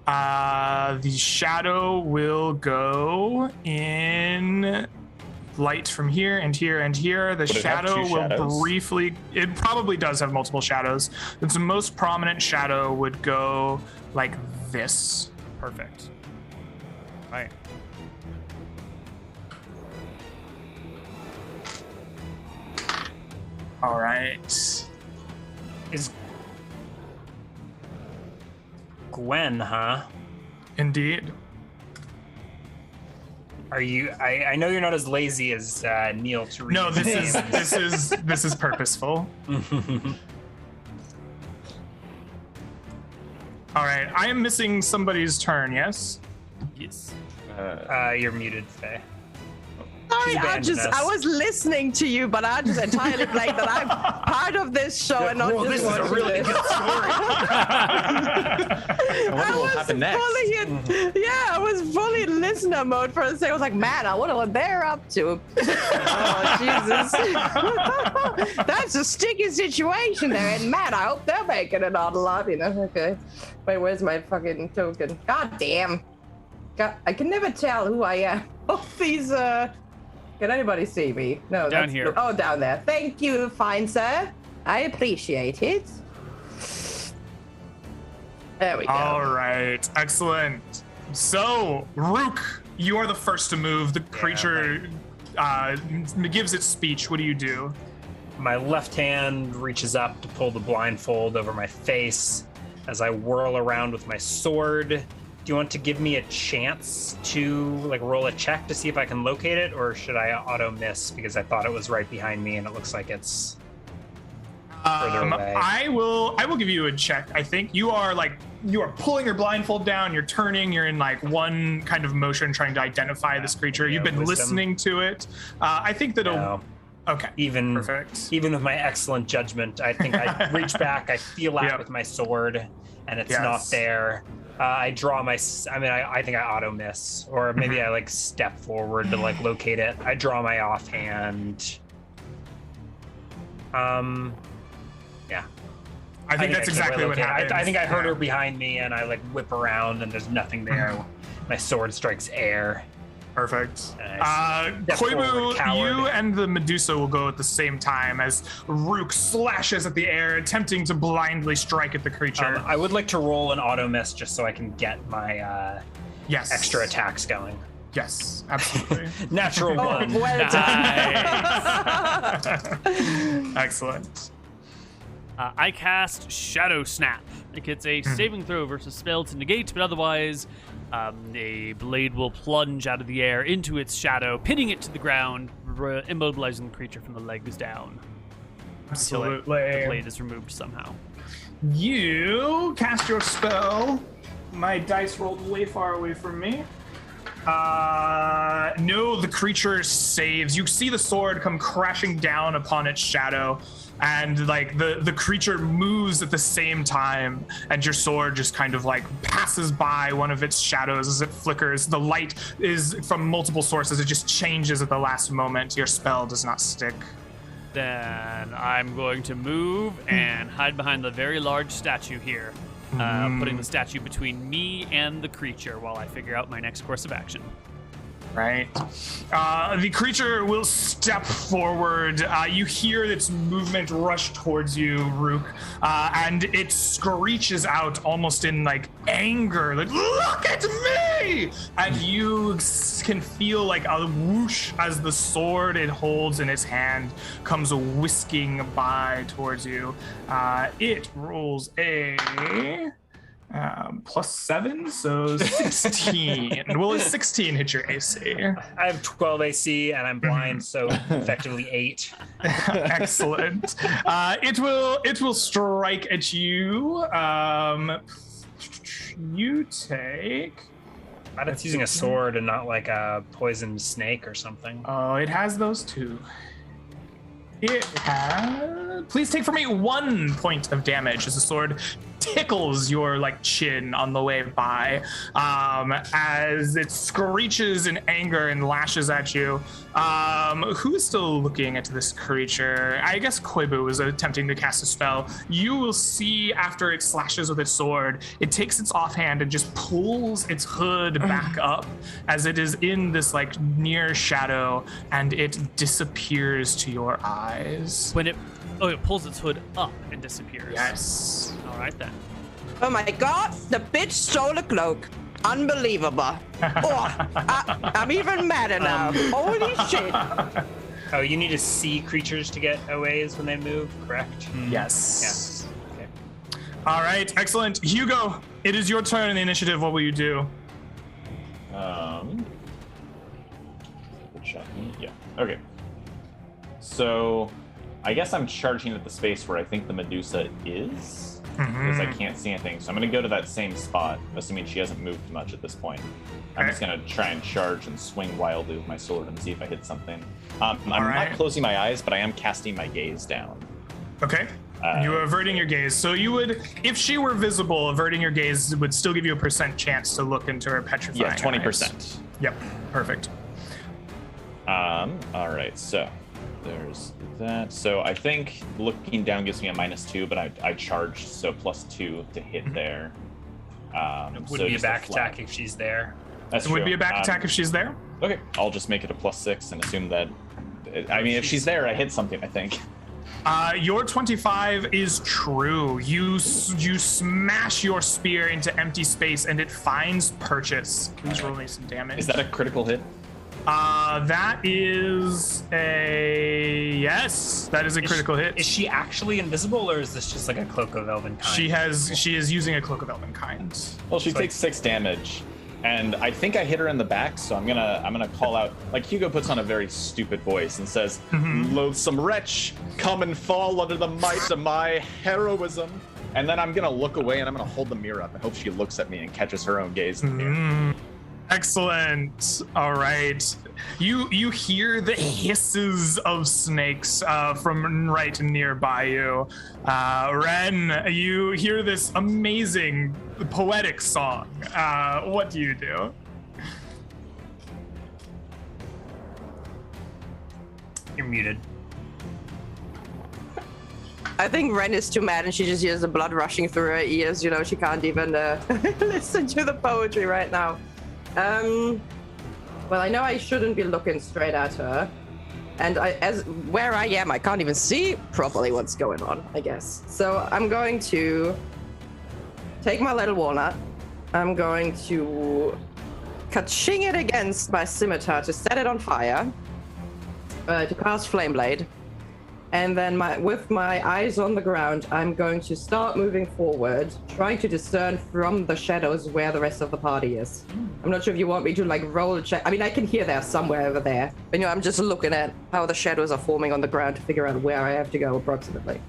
The shadow will go in light from here and here and here. The Would it have shadow two will shadows? briefly. It probably does have multiple shadows. Its most prominent shadow would go like this. Perfect. Right. All right. Is Gwen, huh? Indeed. Are you? I know you're not as lazy as Neal to read. No, this is purposeful. All right, I am missing somebody's turn. Yes. Yes. You're muted, Faye. Sorry, abandoned us. I was listening to you, but I just entirely blanked that I'm part of this show and not Well, just this is a watching really this. good story. I wonder what will happen next. I was fully in listener mode for a second. I was like, man, I wonder what they're up to. Oh, Jesus. That's a sticky situation there. And man, I hope they're making it out alive, you know? Okay. Wait, where's my fucking token? God damn. God, I can never tell who I am. Oh, these, Can anybody see me? No, Down that's here. Oh, down there. Thank you, fine sir. I appreciate it. There we go. All right, excellent. So, Rook, you are the first to move. The creature gives its speech. What do you do? My left hand reaches up to pull the blindfold over my face as I whirl around with my sword. Do you want to give me a chance to roll a check to see if I can locate it, or should I auto miss because I thought it was right behind me and it looks like it's further away? I will give you a check. I think you are pulling your blindfold down, you're turning, you're in one kind of motion trying to identify this creature. You've been wisdom. listening to it. I think that No. okay. Perfect. Even with my excellent judgment, I think I reach back, I feel out Yep. with my sword, and it's Yes. not there. I draw my. I think I auto miss, or maybe I step forward to locate it. I draw my offhand. Yeah. I think that's I exactly can't what locate it. happened. I think I heard her behind me, and I whip around, and there's nothing there. My sword strikes air. Perfect. Step forward, Koibu, coward. you and the Medusa will go at the same time as Rook slashes at the air, attempting to blindly strike at the creature. I would like to roll an auto miss just so I can get my Yes. extra attacks going. Yes, absolutely. Natural one. Well Nice. Excellent. I cast Shadow Snap. It gets a saving throw versus spell to negate, but otherwise, a blade will plunge out of the air into its shadow, pinning it to the ground, immobilizing the creature from the legs down. Until the Absolutely. blade is removed somehow. You cast your spell. My dice rolled way far away from me. No, the creature saves. You see the sword come crashing down upon its shadow, and the creature moves at the same time, and your sword just kind of passes by one of its shadows as it flickers. The light is from multiple sources. It just changes at the last moment. Your spell does not stick. Then I'm going to move and hide behind the very large statue here, putting the statue between me and the creature while I figure out my next course of action. Right. The creature will step forward. You hear its movement rush towards you, Rook, and it screeches out almost in anger, "Look at me!" And you can feel a whoosh as the sword it holds in its hand comes whisking by towards you. It rolls a +7, so 16. Will a 16 hit your AC? I have 12 AC, and I'm blind, so effectively 8. Excellent. It will strike at you. You take But it's using a sword and not like a poisoned snake or something. Oh, it has those too. It has. Please take from me 1 point of damage as the sword tickles your chin on the way by, as it screeches in anger and lashes at you. Who is still looking at this creature? I guess Koibu was attempting to cast a spell. You will see after it slashes with its sword, it takes its offhand and just pulls its hood back up as it is in this near shadow, and it disappears to your eyes. When it pulls its hood up and disappears. Yes. All right then. Oh my god, the bitch stole a cloak. Unbelievable. I'm even madder now. Holy shit. Oh, you need to see creatures to get OAs when they move, correct? Yes. Yeah. Okay. All right, excellent. Hugo, it is your turn in the initiative. What will you do? Yeah. Okay. So, I guess I'm charging at the space where I think the Medusa is, because I can't see anything. So I'm going to go to that same spot, assuming she hasn't moved much at this point. I'm just going to try and charge and swing wildly with my sword and see if I hit something. I'm not closing my eyes, but I am casting my gaze down. Okay. You are averting your gaze. So you would, if she were visible, averting your gaze would still give you a % chance to look into her petrifying Yeah, 20%. eyes. Yep. Perfect. All right, so there's that. So I think looking down gives me a -2, but I charged, so +2 to hit there. It would be a back attack if she's there. That's It would true. be a back attack if she's there. Okay, I'll just make it a +6 and assume that. I mean, if she's there, I hit something, I think. Your 25 is true. You smash your spear into empty space and it finds purchase. Please roll me some damage. Is that a critical hit? That is a yes. That is a critical hit. Is she actually invisible, or is this just like a cloak of elven kind? She is using a cloak of elven kind. Well, she takes 6 damage, and I think I hit her in the back. So I'm gonna call out. Like Hugo puts on a very stupid voice and says, "Loathsome wretch, come and fall under the might of my heroism." And then I'm gonna look away and I'm gonna hold the mirror up and hope she looks at me and catches her own gaze in the mirror. Excellent. All right. You hear the hisses of snakes from right nearby you. Ren, you hear this amazing poetic song. What do you do? You're muted. I think Ren is too mad and she just hears the blood rushing through her ears. She can't even listen to the poetry right now. Well, I know I shouldn't be looking straight at her. And where I am, I can't even see properly what's going on, I guess. So I'm going to take my little walnut. I'm going to ka-ching it against my scimitar to set it on fire. To cast Flame Blade. And then with my eyes on the ground, I'm going to start moving forward, trying to discern from the shadows where the rest of the party is. I'm not sure if you want me to roll a check. I mean, I can hear they're somewhere over there. But I'm just looking at how the shadows are forming on the ground to figure out where I have to go approximately.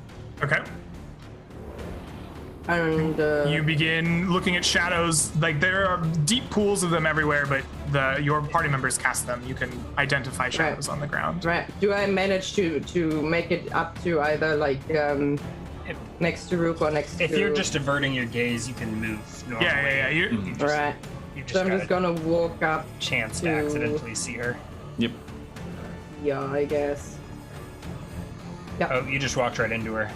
Okay. And you begin looking at shadows. There are deep pools of them everywhere, but your party members cast them. You can identify shadows on the ground. Right. Do I manage to make it up to either next to Rook or next to... If you're just averting your gaze, you can move normally. Yeah. Right. So I'm just gonna walk up. Chance to accidentally see her. Yep. Yeah, I guess. Yeah. Oh, you just walked right into her.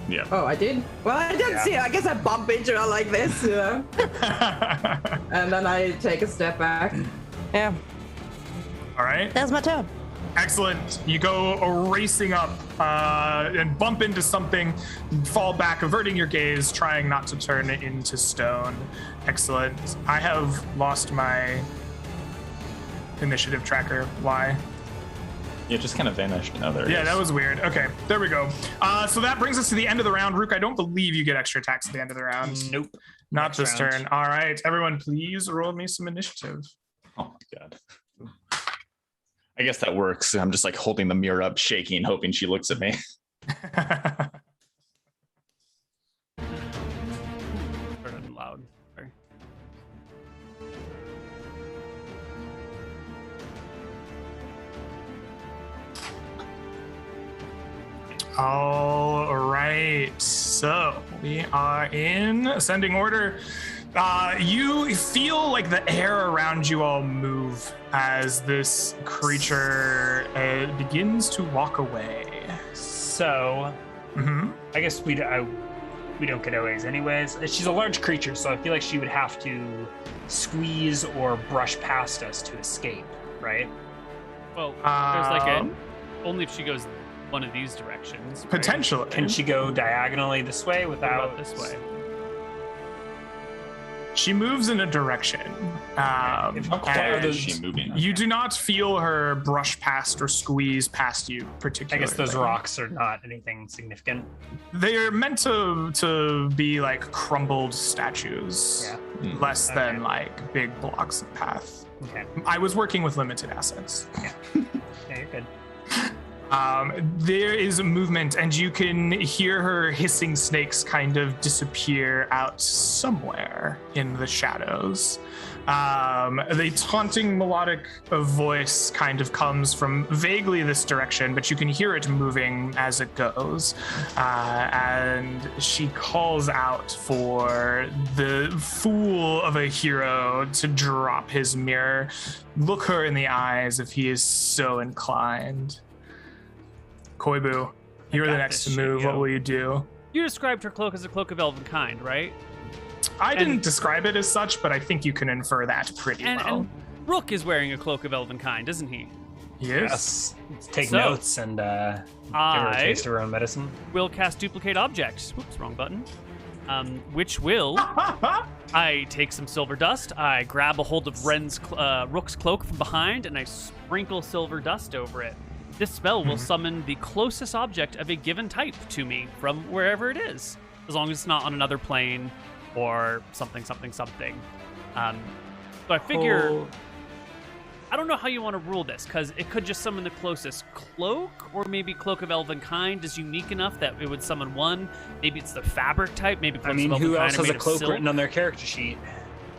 Yeah. Oh, I did? Well, I didn't see it. I guess I bump into her like this, And then I take a step back. Yeah. All right. That's my turn. Excellent. You go racing up and bump into something, fall back, averting your gaze, trying not to turn it into stone. Excellent. I have lost my initiative tracker. Why? Yeah, it just kind of vanished. Oh, there it is. Yeah, that was weird. Okay, there we go. So that brings us to the end of the round. Rook, I don't believe you get extra attacks at the end of the round. Nope. Not Next this round. turn. All right, everyone, please roll me some initiative. Oh my god. I guess that works. I'm just holding the mirror up, shaking, hoping she looks at me. Heard it loud. Sorry. All right. So we are in ascending order. You feel like the air around you all move as this creature begins to walk away. So, I guess we don't get aways anyways. She's a large creature, so I feel like she would have to squeeze or brush past us to escape, right? Well, there's like only if she goes one of these directions. Right? Potentially. Can she go diagonally this way What without about this way? She moves in a direction. How far and is she moving? You do not feel her brush past or squeeze past you I particularly. guess those rocks are not anything significant. They're meant to be like crumbled statues, Yeah. less than Okay. like big blocks of path. Okay. I was working with limited assets. Yeah, you're good. There is movement, and you can hear her hissing snakes kind of disappear out somewhere in the shadows. The taunting melodic voice kind of comes from vaguely this direction, but you can hear it moving as it goes. And she calls out for the fool of a hero to drop his mirror, look her in the eyes if he is so inclined. Koibu, you're the got next to this shit, move. yo. What will you do? You described her cloak as a cloak of elven kind, right? I didn't describe it as such, but I think you can infer that pretty well. And Rook is wearing a cloak of elven kind, isn't he? Yes. Let's take So, notes and give her a taste of her own medicine. Will cast duplicate object. Oops, wrong button. Which will I take some silver dust. I grab a hold of Rook's cloak from behind, and I sprinkle silver dust over it. This spell will summon the closest object of a given type to me from wherever it is, as long as it's not on another plane or something. So I figure, I don't know how you want to rule this, because it could just summon the closest cloak, or maybe Cloak of Elven Kind is unique enough that it would summon one. Maybe it's the fabric type. Maybe Cloaks I mean, of Elven who Kind else are has made a of cloak silk. written on their character sheet?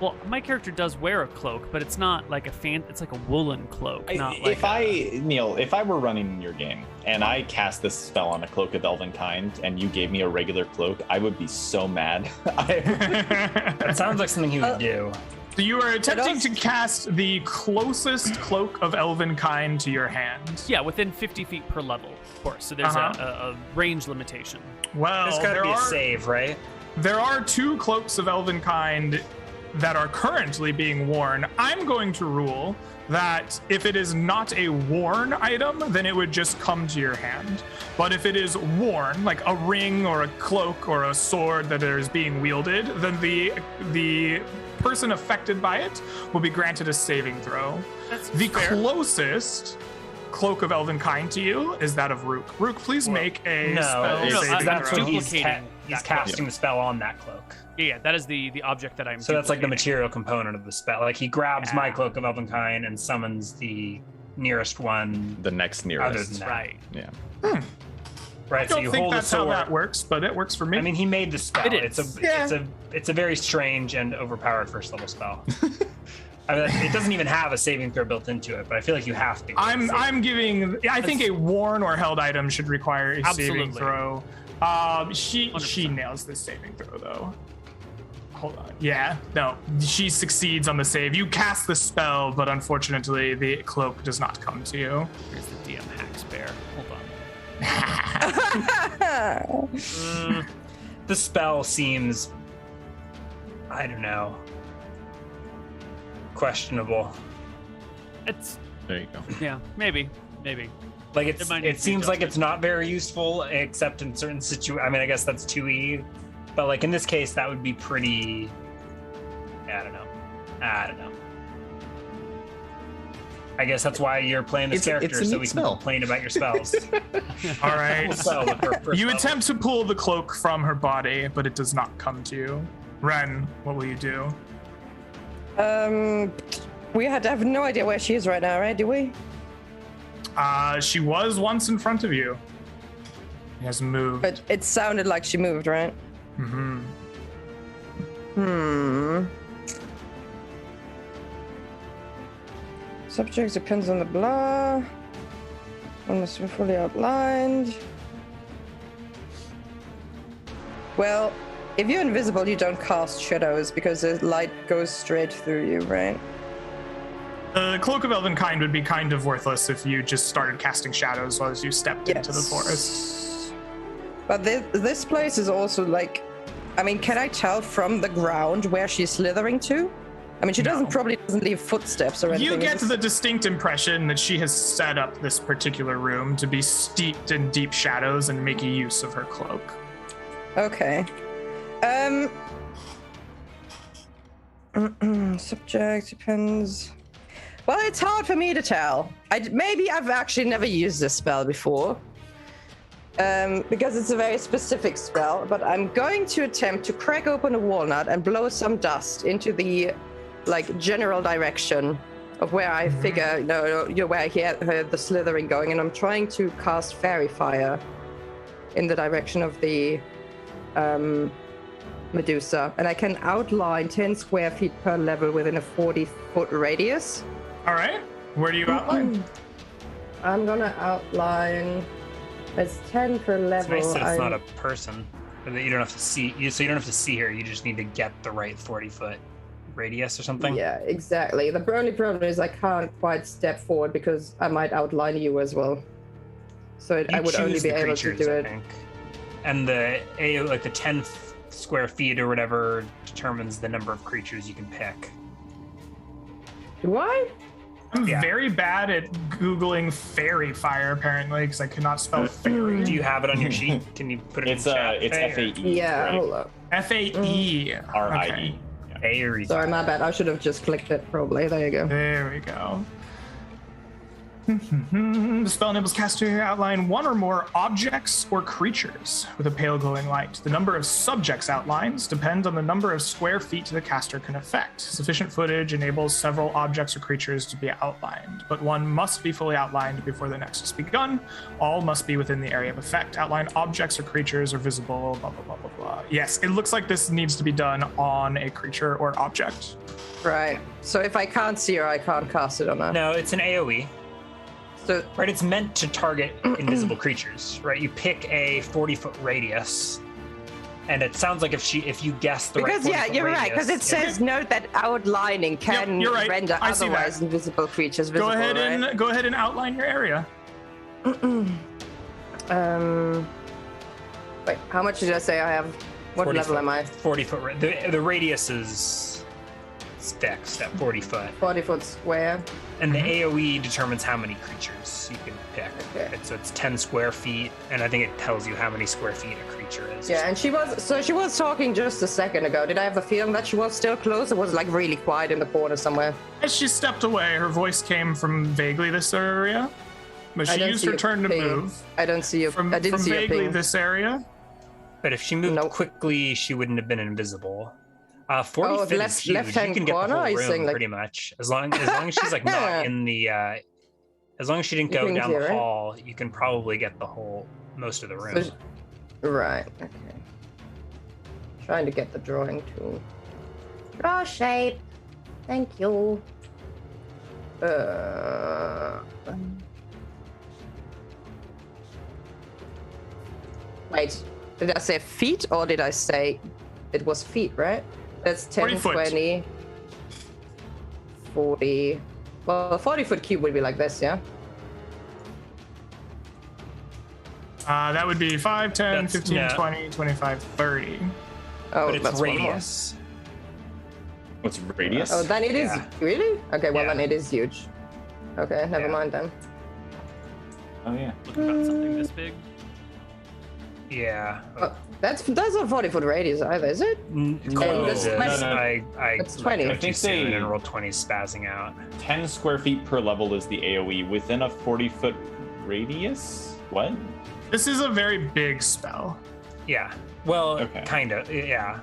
Well, my character does wear a cloak, but it's not like it's like a woolen cloak, not like Neal, if I were running your game and I cast this spell on a Cloak of Elven Kind and you gave me a regular cloak, I would be so mad. That sounds like something he would do. So you are attempting to cast the closest cloak of elven kind to your hand. Yeah, within 50 feet per level, of course. So there's a range limitation. Well, There's got to be a save, right? There are 2 cloaks of elven kind that are currently being worn. I'm going to rule that if it is not a worn item, then it would just come to your hand. But if it is worn, like a ring or a cloak or a sword that is being wielded, then the person affected by it will be granted a saving throw. That's The fair. closest cloak of elven kind to you is that of Rook. Rook, please make a spell No, saving that's throw. what he's duplicating that cloak. casting the spell on that cloak. Yeah, that is the object that I'm. So that's like the duplicating. material component of the spell. Like he grabs my Yeah. cloak of Elvenkind and summons the nearest one. The next Other nearest. than that. Right. Yeah. Right. I So don't you think hold that's a how sword. that works, but it works for me. I mean, he made the spell. It It's is. a very strange and overpowered first level spell. I mean, it doesn't even have a saving throw built into it, but I feel like you have to. I'm giving. I think a worn or held item should require a saving Absolutely. throw. She 100%. nails this saving throw though. Hold on. Yeah, no, she succeeds on the save. You cast the spell, but unfortunately, the cloak does not come to you. Here's the DM hack spare. Hold on. The spell seems, I don't know, questionable. It's There you go. yeah, maybe. Like It might need it to be seems like adjusted. it's not very useful except in certain situations. I mean, I guess that's 2E, but like in this case, that would be pretty. I don't know. I guess that's why you're playing this It's a character, so neat we can spell. complain about your spells. All right. Spell with her first You level. attempt to pull the cloak from her body, but it does not come to you. Ren, what will you do? We had to have no idea where she is right now, right? Do we? She was once in front of you. He has moved. But it sounded like she moved, right? Mm-hmm. Subject depends on the blah. One must be fully outlined. Well, if you're invisible, you don't cast shadows because the light goes straight through you, right? The Cloak of Elvenkind would be kind of worthless if you just started casting shadows as you stepped into the forest. But this place is also like, I mean, can I tell from the ground where she's slithering to? I mean, she probably doesn't leave footsteps or anything. You get the distinct impression that she has set up this particular room to be steeped in deep shadows and making use of her cloak. Okay. Subject depends. Well, it's hard for me to tell. Maybe I've actually never used this spell before. Because it's a very specific spell, but I'm going to attempt to crack open a walnut and blow some dust into the general direction of where I figure, where I heard the slithering going, and I'm trying to cast fairy fire in the direction of the Medusa, and I can outline 10 square feet per level within a 40-foot radius. All right. Where do you outline? I'm gonna outline. It's 10 per level. It's nice that it's not a person, and that you don't have to see. So you don't have to see her. You just need to get the right 40-foot radius or something. Yeah, exactly. The only problem is I can't quite step forward because I might outline you as well. So I would only be able to do it. And the 10 square feet or whatever determines the number of creatures you can pick. Do I? I'm very bad at Googling fairy fire, apparently, because I could not spell fairy. Do you have it on your sheet? Can you put it in the chat? It's F-A-E. Yeah, right? hold up. F-A-E. R-I-E. Okay. Sorry, my bad. I should have just clicked it, probably. There you go. There we go. The spell enables caster to outline one or more objects or creatures with a pale glowing light. The number of subjects outlines depends on the number of square feet the caster can affect. Sufficient footage enables several objects or creatures to be outlined, but one must be fully outlined before the next is begun. All must be within the area of effect. Outline objects or creatures are visible, blah, blah, blah, blah, blah. Yes, it looks like this needs to be done on a creature or object. Right. So if I can't see her, I can't cast it on her. No, it's an AoE. So, right, it's meant to target invisible creatures, right? You pick a 40-foot radius, and it sounds like if you guess the right 40-foot radius. Because, you're right, because it says note that outlining can render otherwise invisible creatures visible, Go ahead and outline your area. Wait, how much did I say I have? What level am I? 40-foot. The radius is fixed at 40 foot. 40-foot square. And the AoE determines how many creatures you can pick. Okay. So it's 10 square feet, and I think it tells you how many square feet a creature is. Yeah, and she was talking just a second ago. Did I have the feeling that she was still close, or was it really quiet in the corner somewhere? As she stepped away, her voice came from vaguely this area, but she used her turn to move. I don't see you. I didn't see vaguely this area. But if she moved quickly, she wouldn't have been invisible. 40 feet is huge. Left-hand you can get corner, the whole room pretty much. As long as she's not in the, as long as she didn't go down the hall, you can probably get most of the room. Right. Okay. Trying to get the drawing tool. Draw shape. Thank you. Wait. Did I say feet or did I say it was feet, right? That's 10, 20, 40. Well, a 40-foot cube would be like this, yeah? That would be 5, 10, 15, 20, 25, 30. Oh, but it's radius. What's radius? Oh, then it is. Really? Okay, well, then it is huge. Okay, never mind then. Oh, yeah. Looking about something this big. Yeah. That's not 40-foot radius either, is it? No. It's 20. I think they and roll 20 spazzing out. 10 square feet per level is the AoE within a 40-foot radius? What? This is a very big spell. Yeah. Well, kind of. Yeah.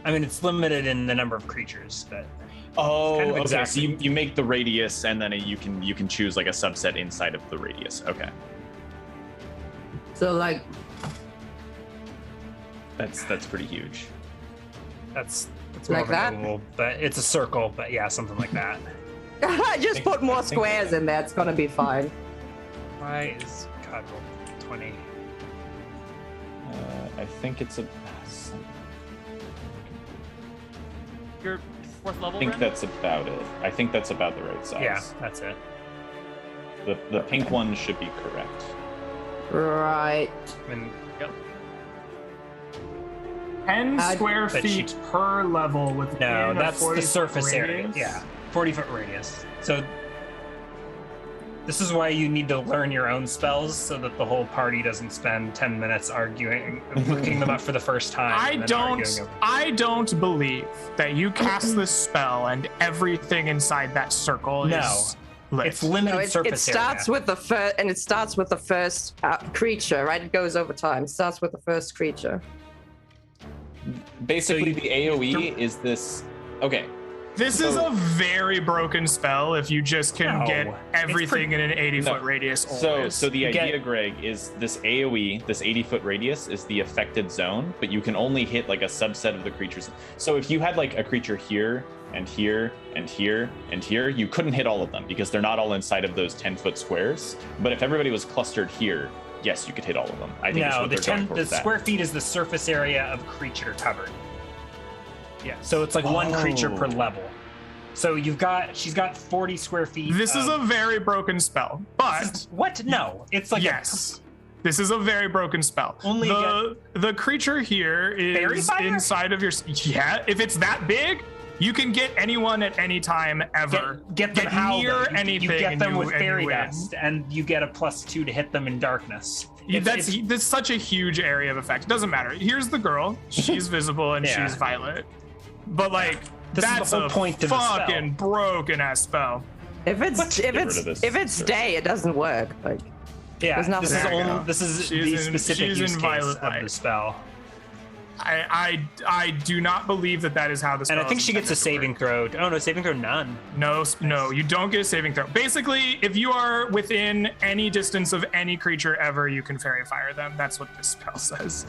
I mean, it's limited in the number of creatures, but. Oh, kind of exactly. So you make the radius, and then you can choose like a subset inside of the radius. Okay. So like. That's pretty huge. That's like that. Oval, but it's a circle. But yeah, something like that. Just put more squares in there. It's gonna be fine. Why is God roll 20? I think it's a You're 4th level. I think Ren? that's about it. I think that's about the right size. Yeah, that's it. The pink one should be correct. Right. I mean, Yep. 10 square but feet per level with no, that's the 40 surface area. radius? Yeah, 40-foot radius. So this is why you need to learn your own spells so that the whole party doesn't spend 10 minutes arguing, looking them up for the first time. I don't believe that you cast this spell and everything inside that circle is lit. It's limited No, it surface starts area. with the first, and it starts with the first creature, right? It goes over time. It starts with the first creature. Basically, the AoE is this. Okay. This is a very broken spell if you just can No, get it's everything in an 80-foot No. radius. So Always. the idea, Greg, is this AoE, this 80-foot radius, is the affected zone, but you can only hit like a subset of the creatures. So if you had like a creature here and here and here and here, you couldn't hit all of them because they're not all inside of those 10-foot squares. But if everybody was clustered here, yes, you could hit all of them. I think No, that's what they're going for the with that. square feet is the surface area of creature covered. Yeah, so it's like one creature per level. So she's got 40 square feet. this is a very broken spell, but what? No, it's like yes. This is a very broken spell. Only the creature here Fairy is fire? inside of your. Yeah, if it's that big, you can get anyone at any time ever. get them how near though? anything. You get them and with and fairy win. dust, and you get a +2 to hit them in darkness. That's such a huge area of effect. It doesn't matter. Here's the girl. She's visible and Yeah. she's violet. But like This is that's the whole a point of the spell. fucking broken ass spell. If it's Get rid of this. if it's day, it doesn't work. Like Yeah, There's nothing this is there. only this is She's the in- specific she's use in case violet of light. the spell. I do not believe that is how the spell And I think is she gets a intended to saving work. throw. Oh no, saving throw none. No, you don't get a saving throw. Basically, if you are within any distance of any creature ever, you can fairy fire them. That's what this spell says.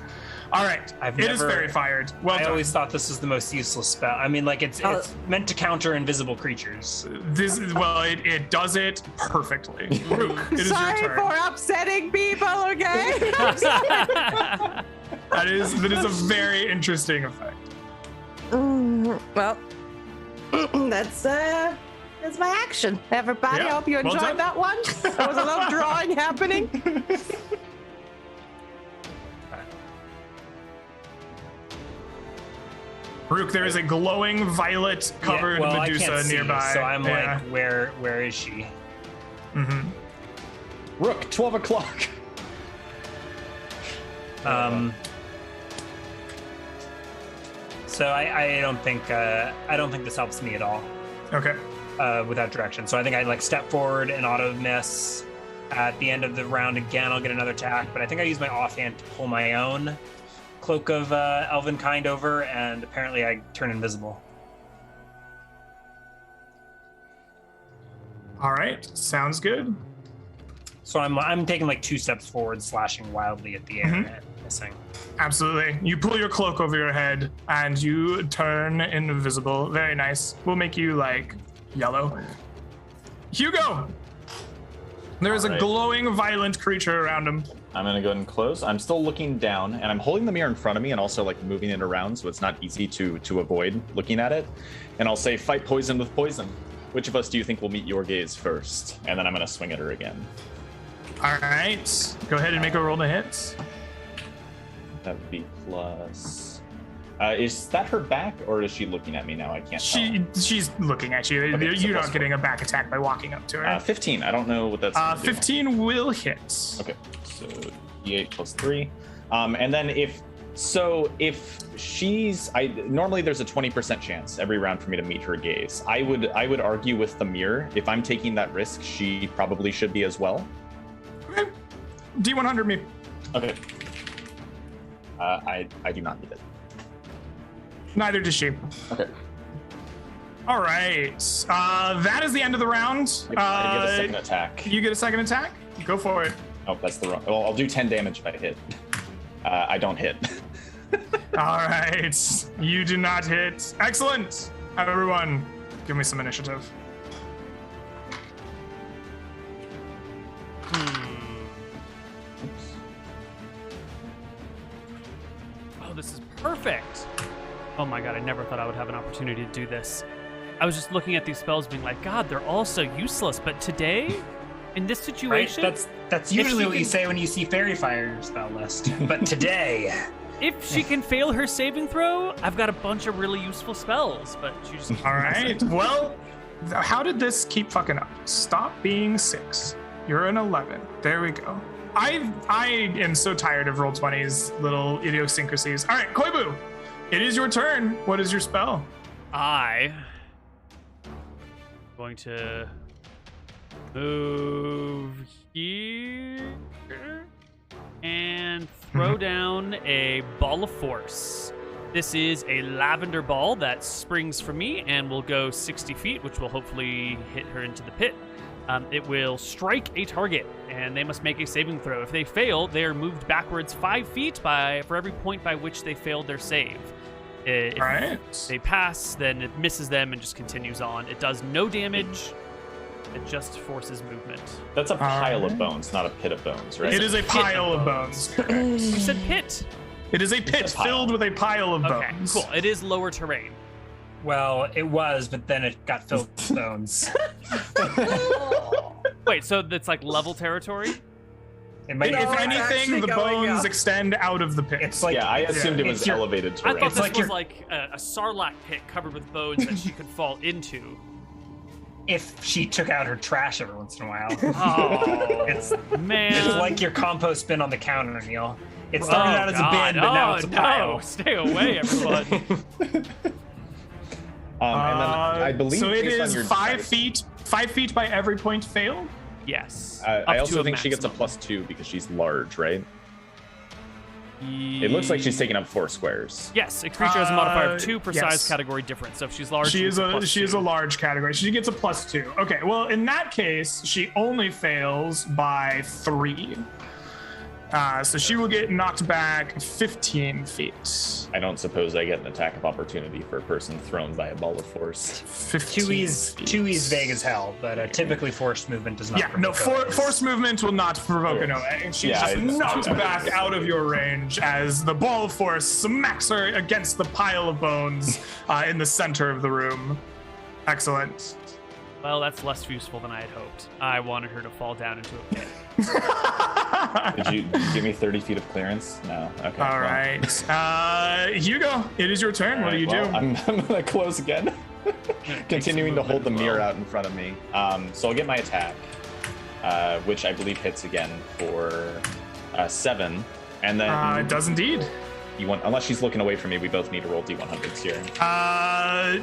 All right, it is fairy fired. Well I done. always thought this was the most useless spell. I mean, like it's meant to counter invisible creatures. It does it perfectly. Rook, it is sorry your turn. for upsetting people, okay? That is a very interesting effect. Well, that's my action. Everybody, Yeah, I hope you well enjoyed done. that one. There was a little drawing happening. Rook, there is a glowing violet covered yeah, well, Medusa I can't see, nearby. so I'm Yeah. like, where is she? Rook, 12 o'clock. So I don't think this helps me at all Okay. without direction. So I think I like step forward and auto miss. At the end of the round again, I'll get another attack, but I think I use my offhand to pull my own cloak of elven kind over, and apparently I turn invisible. All right. Sounds good. So I'm taking like 2 steps forward, slashing wildly at the air and missing. Absolutely. You pull your cloak over your head and you turn invisible. Very nice. We'll make you like yellow. Hugo! There is a All right. glowing, violent creature around him. I'm gonna go ahead and close. I'm still looking down, and I'm holding the mirror in front of me, and also like moving it around, so it's not easy to avoid looking at it. And I'll say, "Fight poison with poison." Which of us do you think will meet your gaze first? And then I'm gonna swing at her again. All right. Go ahead and make a roll to hit. That would be plus. Is that her back, or is she looking at me now? I can't She's looking at you. Okay, so You're plus not getting a back attack by walking up to her. tell. 15. I don't know what that's. gonna do. 15 will hit. Okay, so D8 plus 3. And then if she's, normally there's a 20% chance every round for me to meet her gaze. I would argue with the mirror, if I'm taking that risk, she probably should be as well. Okay. D100 me. Okay. I do not need it. Neither does she. Okay. All right. That is the end of the round. I get a second attack. You get a second attack? Go for it. Oh, that's the wrong. Well, I'll do 10 damage if I hit. I don't hit. All right. You do not hit. Excellent. Everyone, give me some initiative. Oh, this is Perfect. Oh my god, I never thought I would have an opportunity to do this. I was just looking at these spells being like, God, they're all so useless. But today, in this Right? situation, That's usually what you say when you see Fairy Fire spell list. But today, if she can fail her saving throw, I've got a bunch of really useful spells. But she just All right. Well, how did this keep fucking up? Stop being 6. You're an 11. There we go. I am so tired of Roll20's little idiosyncrasies. All right, Koibu, it is your turn. What is your spell? I'm going to move here and throw down a ball of force. This is a lavender ball that springs from me and will go 60 feet, which will hopefully hit her into the pit. It will strike a target, and they must make a saving throw. If they fail, they are moved backwards 5 feet for every point by which they failed their save. If All right. they pass, then it misses them and just continues on. It does no damage. It just forces movement. That's a pile of right. bones, not a pit of bones, right? It is a pile of bones. You said pit. It is a pit a pile. filled with a pile of Okay, bones. cool. It is lower terrain. well, it was, but then it got filled with bones. Wait, so it's like level territory? It might If it's anything, actually the going bones up. extend out of the pit. It's like Yeah, I assumed it it's was your- elevated I terrain. thought It's this like was your- like a sarlacc pit covered with bones that she could fall into. if she took out her trash every once in a while. Oh, It's man. It's like your compost bin on the counter, Neal. It started out as a bin, but now it's a no. pile. Stay away, everyone. And then I believe so. It based on is your 5 dice, feet. 5 feet by every point failed. Yes. I Up to also think she gets a maximum. +2 because she's large, right? It looks like she's taking up 4 squares. Yes, a creature has a modifier of 2 per yes. size category difference. So if she's large, She is a +2. large category. She gets a +2. Okay, well in that case, she only fails by 3. So she will get knocked back 15 feet. I don't suppose I get an attack of opportunity for a person thrown by a ball of force. 15 2E's feet. vague as hell, but typically forced movement does not. Yeah, no, provoke OAs. force movement will not provoke an OA. She's Yeah, just it's- knocked yeah. back out of your range as the ball of force smacks her against the pile of bones in the center of the room. Excellent. Well, that's less useful than I had hoped. I wanted her to fall down into a pit. Did you give me 30 feet of clearance? No. Okay. All right. Hugo, it is your turn. What do you do? I'm gonna close again. Continuing to hold the mirror out in front of me. So I'll get my attack, which I believe hits again for 7, and then It does indeed. you want, unless she's looking away from me, we both need to roll D100s here.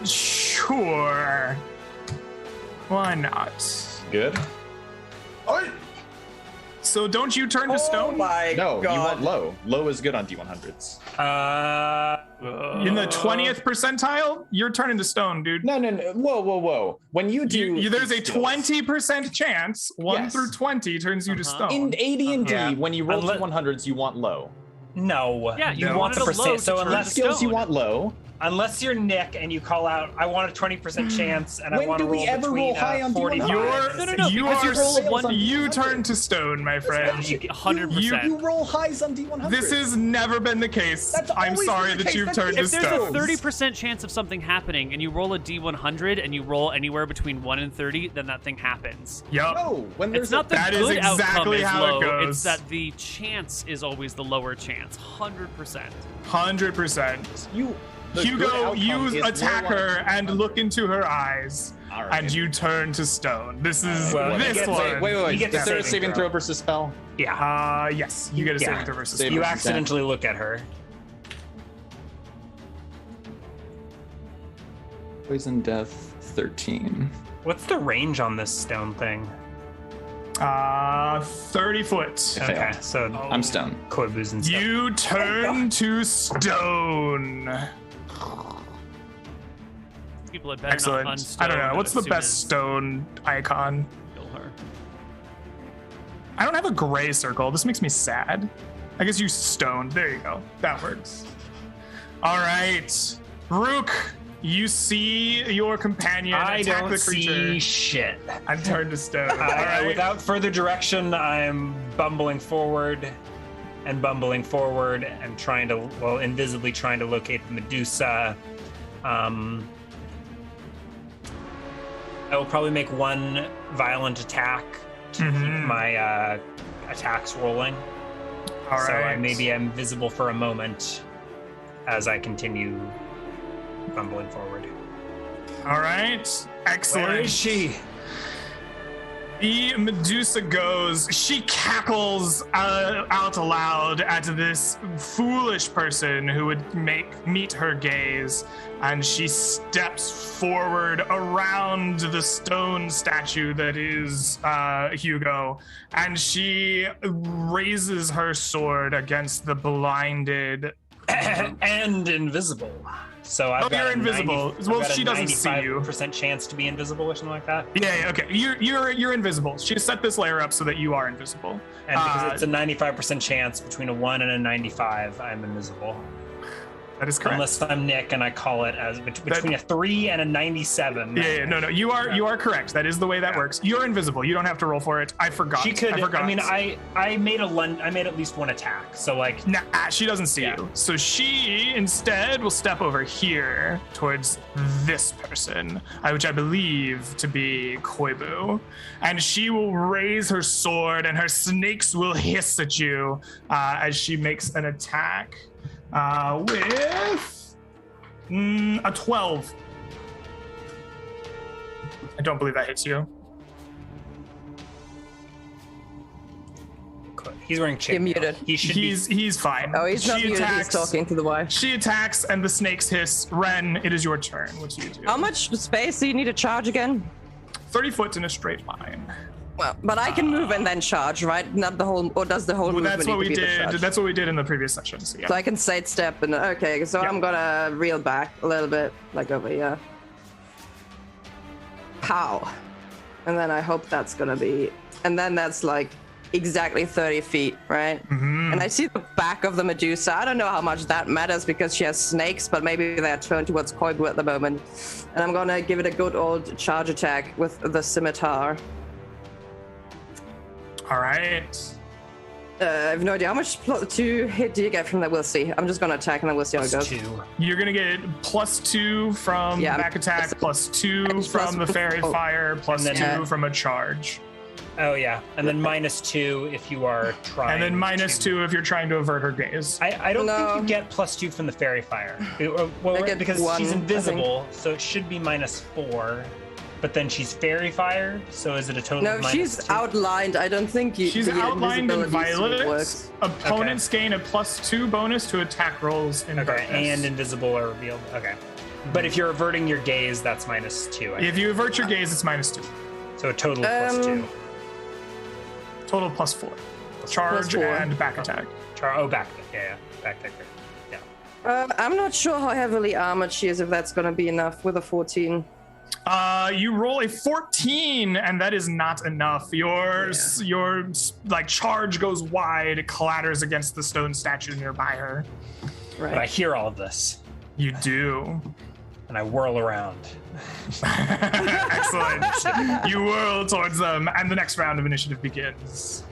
Sure. Why not? Good. So don't you turn to Oh stone? my No, god! you want low. Low is good on D100s. In the 20th percentile, you're turning to stone, dude. No. Whoa. When you do, There's a these skills- 20% chance 1 Yes. through 20 turns you to stone. in AD&D. Yeah. When you roll Unle- D100s, you want low. No. Yeah, you No. wanted a the low to so turn unless to Skills you stone. want low. Unless you're Nick and you call out, I want a 20% chance, and When I want to do we roll ever between roll high on 45. D100? No, you because are you roll a one- you turn to stone, my friend. 100%. You roll highs on D100. This has never been the case. That's I'm always sorry been the that case. you've That's turned to If there's a stone. 30% chance of something happening and you roll a D100 and you roll anywhere between 1 and 30, then that thing happens. Yup. No, when there's It's not the That is good outcome exactly is how it low, goes. it's that the chance is always the lower chance. 100%. 100%. the good Hugo, outcome you is attack low on her and look into her eyes, All right. and you turn to stone. This is Well, this you get- one. Wait. You get Is the there a saving saving throw. throw versus spell? Yeah. Yes, you get a saving Yeah. throw versus Save- spell. You 100%. accidentally look at her. Poison death 13. What's the range on this stone thing? 30 foot. I failed. Okay, so I'm stoned. Koibu's and stuff. You turn to stone. People had better Excellent. not unstone I don't know. What's as the soon best as stone icon? kill her. I don't have a gray circle. This makes me sad. I guess you stoned. There you go. That works. All right. Rook, you see your companion I attack don't the creature see shit. and turn to stone. All right. Without further direction, I'm bumbling forward. and bumbling forward and invisibly trying to locate the Medusa. I will probably make one violent attack to keep my attacks rolling. All So right. maybe I'm visible for a moment as I continue bumbling forward. All right. Excellent. Where is she? The Medusa goes. She cackles out aloud at this foolish person who would meet her gaze, and she steps forward around the stone statue that is Hugo, and she raises her sword against the blinded. And invisible. So I've got you're a invisible. 90, Well, I've got she a doesn't see you. 95% chance to be invisible or something like that. Yeah, okay. You're invisible. She set this layer up so that you are invisible. And because it's a 95% chance between a 1 and a 95, I'm invisible. That is correct. Unless I'm Nick and I call it as between a 3 and a 97. No, you are correct. That is the way that works. You're invisible. You don't have to roll for it. I forgot. She could. I forgot. I mean, I made at least one attack. So like, Nah, she doesn't see you. So she instead will step over here towards this person, which I believe to be Koibu. And she will raise her sword and her snakes will hiss at you as she makes an attack with a 12. I don't believe that hits you. he's wearing chainmail. You're muted. He's fine. Oh, he's not She muted. attacks. He's talking to the wife. She attacks and the snakes hiss. Ren, it is your turn. What do you do? How much space do you need to charge again? 30 foot in a straight line. Well, but I can move and then charge, right? Not the whole, or does the whole Well, movement that's need what we to be the did. charge? That's what we did in the previous session. So yeah. So I can sidestep and okay, so Yep. I'm gonna reel back a little bit, like over here. Pow. And then I hope that's gonna be, and then that's like exactly 30 feet, right? Mm-hmm. And I see the back of the Medusa. I don't know how much that matters because she has snakes, but maybe they're turned towards Koibu at the moment. And I'm gonna give it a good old charge attack with the scimitar. All right. I have no idea how much to hit do you get from that. We'll see. I'm just gonna attack and then we'll see how it goes. +2. You're gonna get +2 from Yeah, back attack, +2 and from the plus- fairy oh. fire, +2 And then- from a charge, Oh yeah, and then -2 if you are trying. and then -2 if you're trying to avert her gaze. I don't No. think you get +2 from the fairy fire. Well, I get because 1, she's I think. invisible, so it should be -4. But then she's fairy fired, so is it a total No, of she's -2? outlined. I don't think you. She's the outlined in invisibility suit violet. works. Opponents gain a +2 bonus to attack rolls in Okay, darkness. and invisible are revealed. Okay. But if you're averting your gaze, that's -2. I If you avert your gaze, it's -2. So a total of +2. Total +4. Charge 4. and back attack. Back. Yeah. Back there. Yeah. I'm not sure how heavily armored she is. If that's gonna be enough with a 14. You roll a 14, and that is not enough. Your like charge goes wide, it clatters against the stone statue nearby her. But I Right. hear all of this, You do. and I whirl around. Excellent. You whirl towards them, and the next round of initiative begins.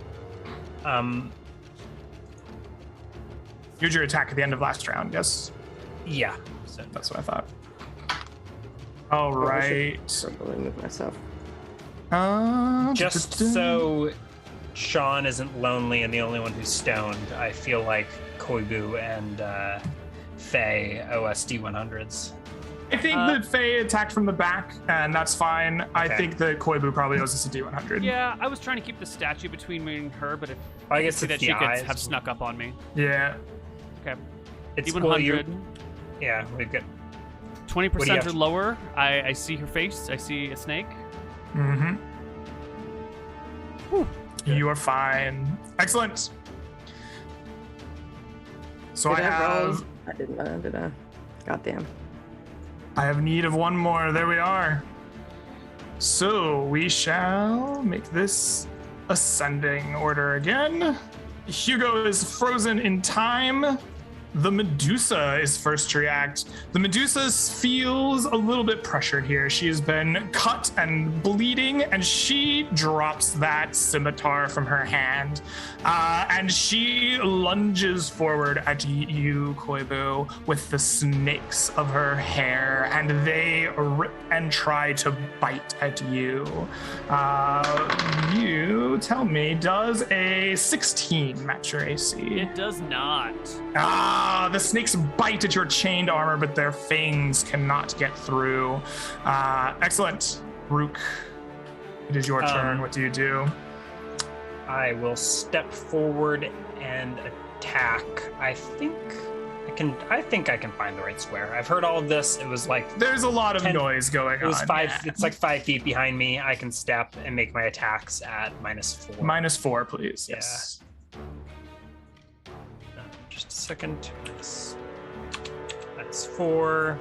Use your attack at the end of last round, yes? Yeah. So That's what I thought. All right. Probably move myself. just so Sean isn't lonely and the only one who's stoned, I feel like Koibu and Faye OSD 100s. I think that Faye attacked from the back, and that's fine. I Okay. think that Koibu probably owes us a D100. Yeah, I was trying to keep the statue between me and her, but if I guess see it's that the she eyes. could have snuck up on me. Yeah. Okay. It's D100. cool. Yeah, we've got. 20% have or to- lower. I see her face. I see a snake. Mm-hmm. You are fine. Excellent. So Did I I roll? have I didn't. Did I? Goddamn. I have need of one more. There we are. So we shall make this ascending order again. Hugo is frozen in time. the Medusa is first to react. The Medusa feels a little bit pressured here. She has been cut and bleeding, and she drops that scimitar from her hand. And she lunges forward at you, Koibu, with the snakes of her hair, and they rip and try to bite at you. You tell me, does a 16 match your AC? It does not. The snakes bite at your chained armor, but their fangs cannot get through. Excellent. Rook, it is your turn. What do you do? I will step forward and attack. I think I can find the right square. I've heard all of this. It was like There's a lot of noise going on. it was 5. Yeah. It's like 5 feet behind me. I can step and make my attacks at -4. -4, please. Yeah. Yes. Just a second. That's 4.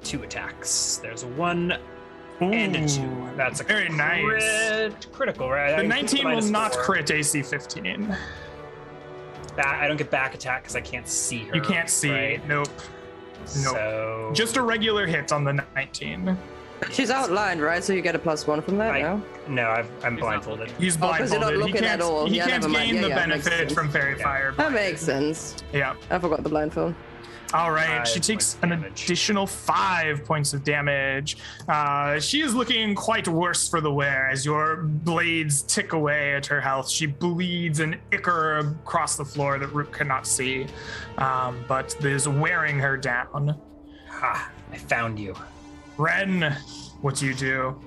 2 attacks. There's a 1 and a 2. Ooh, That's a very nice. critical, right? The I 19 will not -4. crit AC 15. I don't get back attack because I can't see her. You can't see. Right? Nope. So Just a regular hit on the 19. She's outlined, right? So you get a +1 from that, no? No, I'm not blindfolded. He's 'cause you're not blindfolded. He looking at all. can't, he Yeah, can't never mind. gain Yeah, the yeah, makes benefit sense. from fairy fire. That makes sense. Yeah. I forgot the blindfold. All right. She 5 takes points an of damage. additional 5 points of damage. She is looking quite worse for the wear as your blades tick away at her health. She bleeds an ichor across the floor that Rook cannot see, but is wearing her down. Ha! I found you. Ren, what do you do?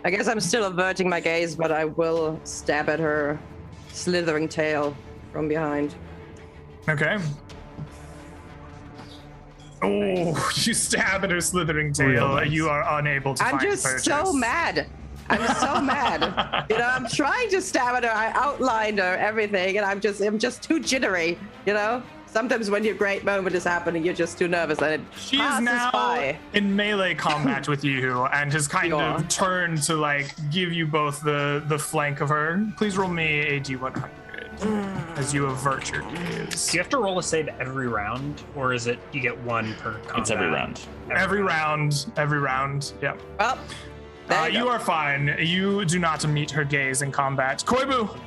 I guess I'm still averting my gaze, but I will stab at her slithering tail from behind. Okay. Oh, you stab at her slithering tail. Real nice. You are unable to I'm find just purchase. so mad. I'm so mad. You know, I'm trying to stab at her. I outlined her, everything, and I'm just too jittery. You know, sometimes when your great moment is happening, you're just too nervous, and it She is passes now by. in melee combat with you and has kind Yeah. of turned to like give you both the flank of her. Please roll me a D100 as you avert your gaze. Do you have to roll a save every round, or is it you get 1 per combat? It's every round. Every round. Yeah. Well, there You go. are fine. You do not meet her gaze in combat. Koibu,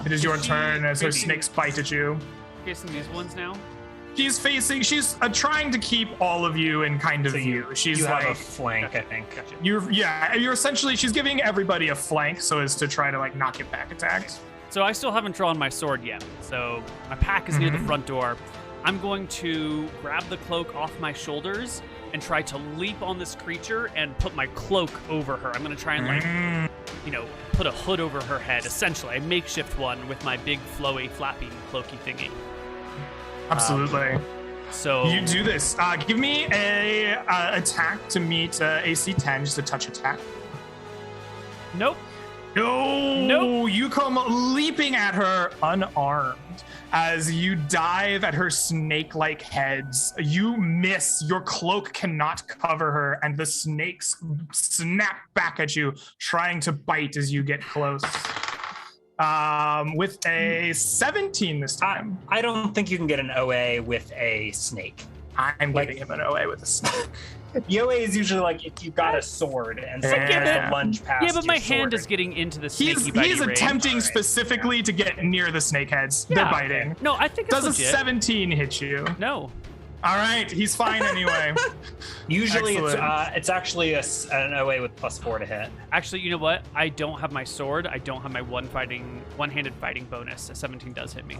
it is your She turn as her maybe- snakes bite at you. Facing these ones now. She's trying to keep all of you in kind of So view. She's you like, have a flank, I think. Gotcha. you're essentially, she's giving everybody a flank so as to try to like not get back attacked. So I still haven't drawn my sword yet. So my pack is near the front door. I'm going to grab the cloak off my shoulders and try to leap on this creature and put my cloak over her. I'm going to try and like, put a hood over her head, essentially a makeshift one with my big flowy, flappy, cloaky thingy. Absolutely. So You do this. Give me a attack to meet AC 10, just a touch attack. nope. No, Nope. You come leaping at her unarmed as you dive at her snake-like heads. You miss. Your cloak cannot cover her, and the snakes snap back at you, trying to bite as you get close. With a 17 this time. I don't think you can get an OA with a snake. I'm giving him an OA with a snake. The OA is usually like if you got a sword and someone Yeah. has to lunge past. Yeah, but my your sword hand is and- getting into the He's snaky bitey range. attempting specifically to get near the snake heads. Yeah. They're biting. No, I think it's Does a legit. 17 hit you? No. All right, he's fine anyway. Usually Excellent. it's actually an OA with +4 to hit. Actually, you know what? I don't have my sword. I don't have my one-handed fighting bonus. A 17 does hit me.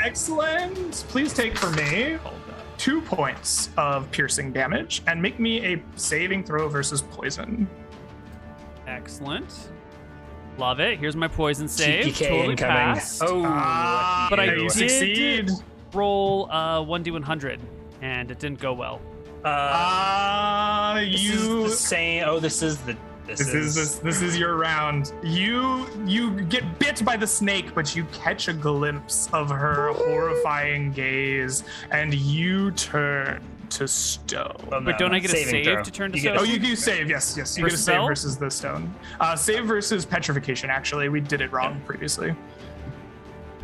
Excellent. Please take for me 2 points of piercing damage and make me a saving throw versus poison. Excellent. Love it. Here's my poison save. TPK Totally incoming. passed. Oh, But I you did succeed. roll 1d100, and it didn't go well. This is the same. Oh, this is This is your round. You get bit by the snake, but you catch a glimpse of her horrifying gaze, and you turn to stone. But don't I get a saving save throw. to turn to You get stone? Oh, you save. Yes. You get a Versus save spell? versus the stone. Save versus petrification. Actually, we did it wrong previously.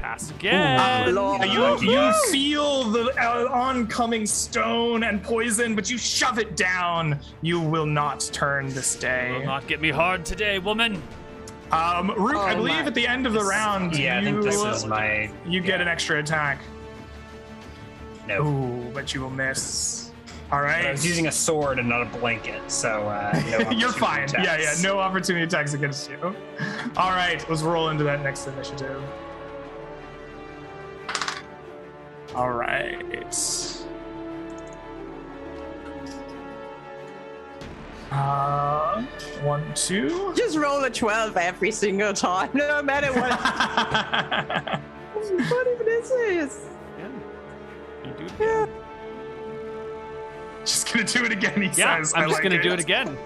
Pass again. Lord. You feel the oncoming stone and poison, but you shove it down. You will not turn this Will day. not get me hard today, woman. Rook, I believe my. at the end of the round, Yeah, I think this is my. you get an extra attack. No. Ooh, but you will miss. All But I right. was using a sword and not a blanket, so no You're opportunity fine. attacks. Yeah, no opportunity attacks against you. All right, let's roll into that next initiative. All right. 1, 2. Just roll a 12 every single time, no matter what. What even is this? Yeah. You do it again. Just gonna do it again, he Yeah, says. I'm I just like gonna do it again.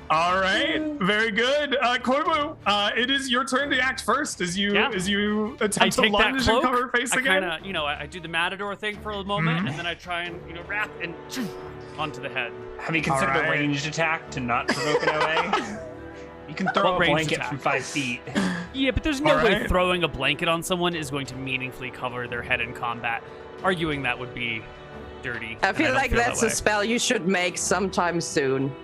All right, very good. Korbu, it is your turn to act first as you Yeah. attempt I to take that lunge and cloak. cover her face I again. kind of, I do the matador thing for a moment, Mhm. and then I try and wrap and onto the head. Have you considered Alright. a ranged attack to not provoke an OA? You can throw What a ranged blanket attack? from 5 feet. Yeah, but there's no All way right. throwing a blanket on someone is going to meaningfully cover their head in combat. Arguing that would be dirty. I and feel don't like that's that a way. spell you should make sometime soon.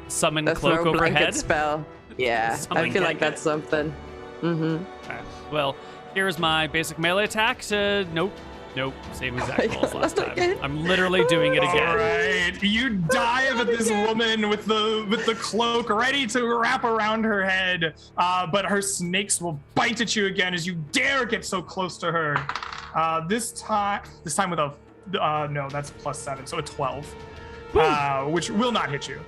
Summon The cloak throw blanket overhead. spell. Yeah, Summon I feel like blanket. that's something. Mm-hmm. Okay. Well, here's my basic melee attack. Nope. Same exact rolls last time. Again? I'm literally doing it All again. right, you dive at this woman with the cloak, ready to wrap around her head, but her snakes will bite at you again as you dare get so close to her. This time with a no, that's +7, so a 12, which will not hit you.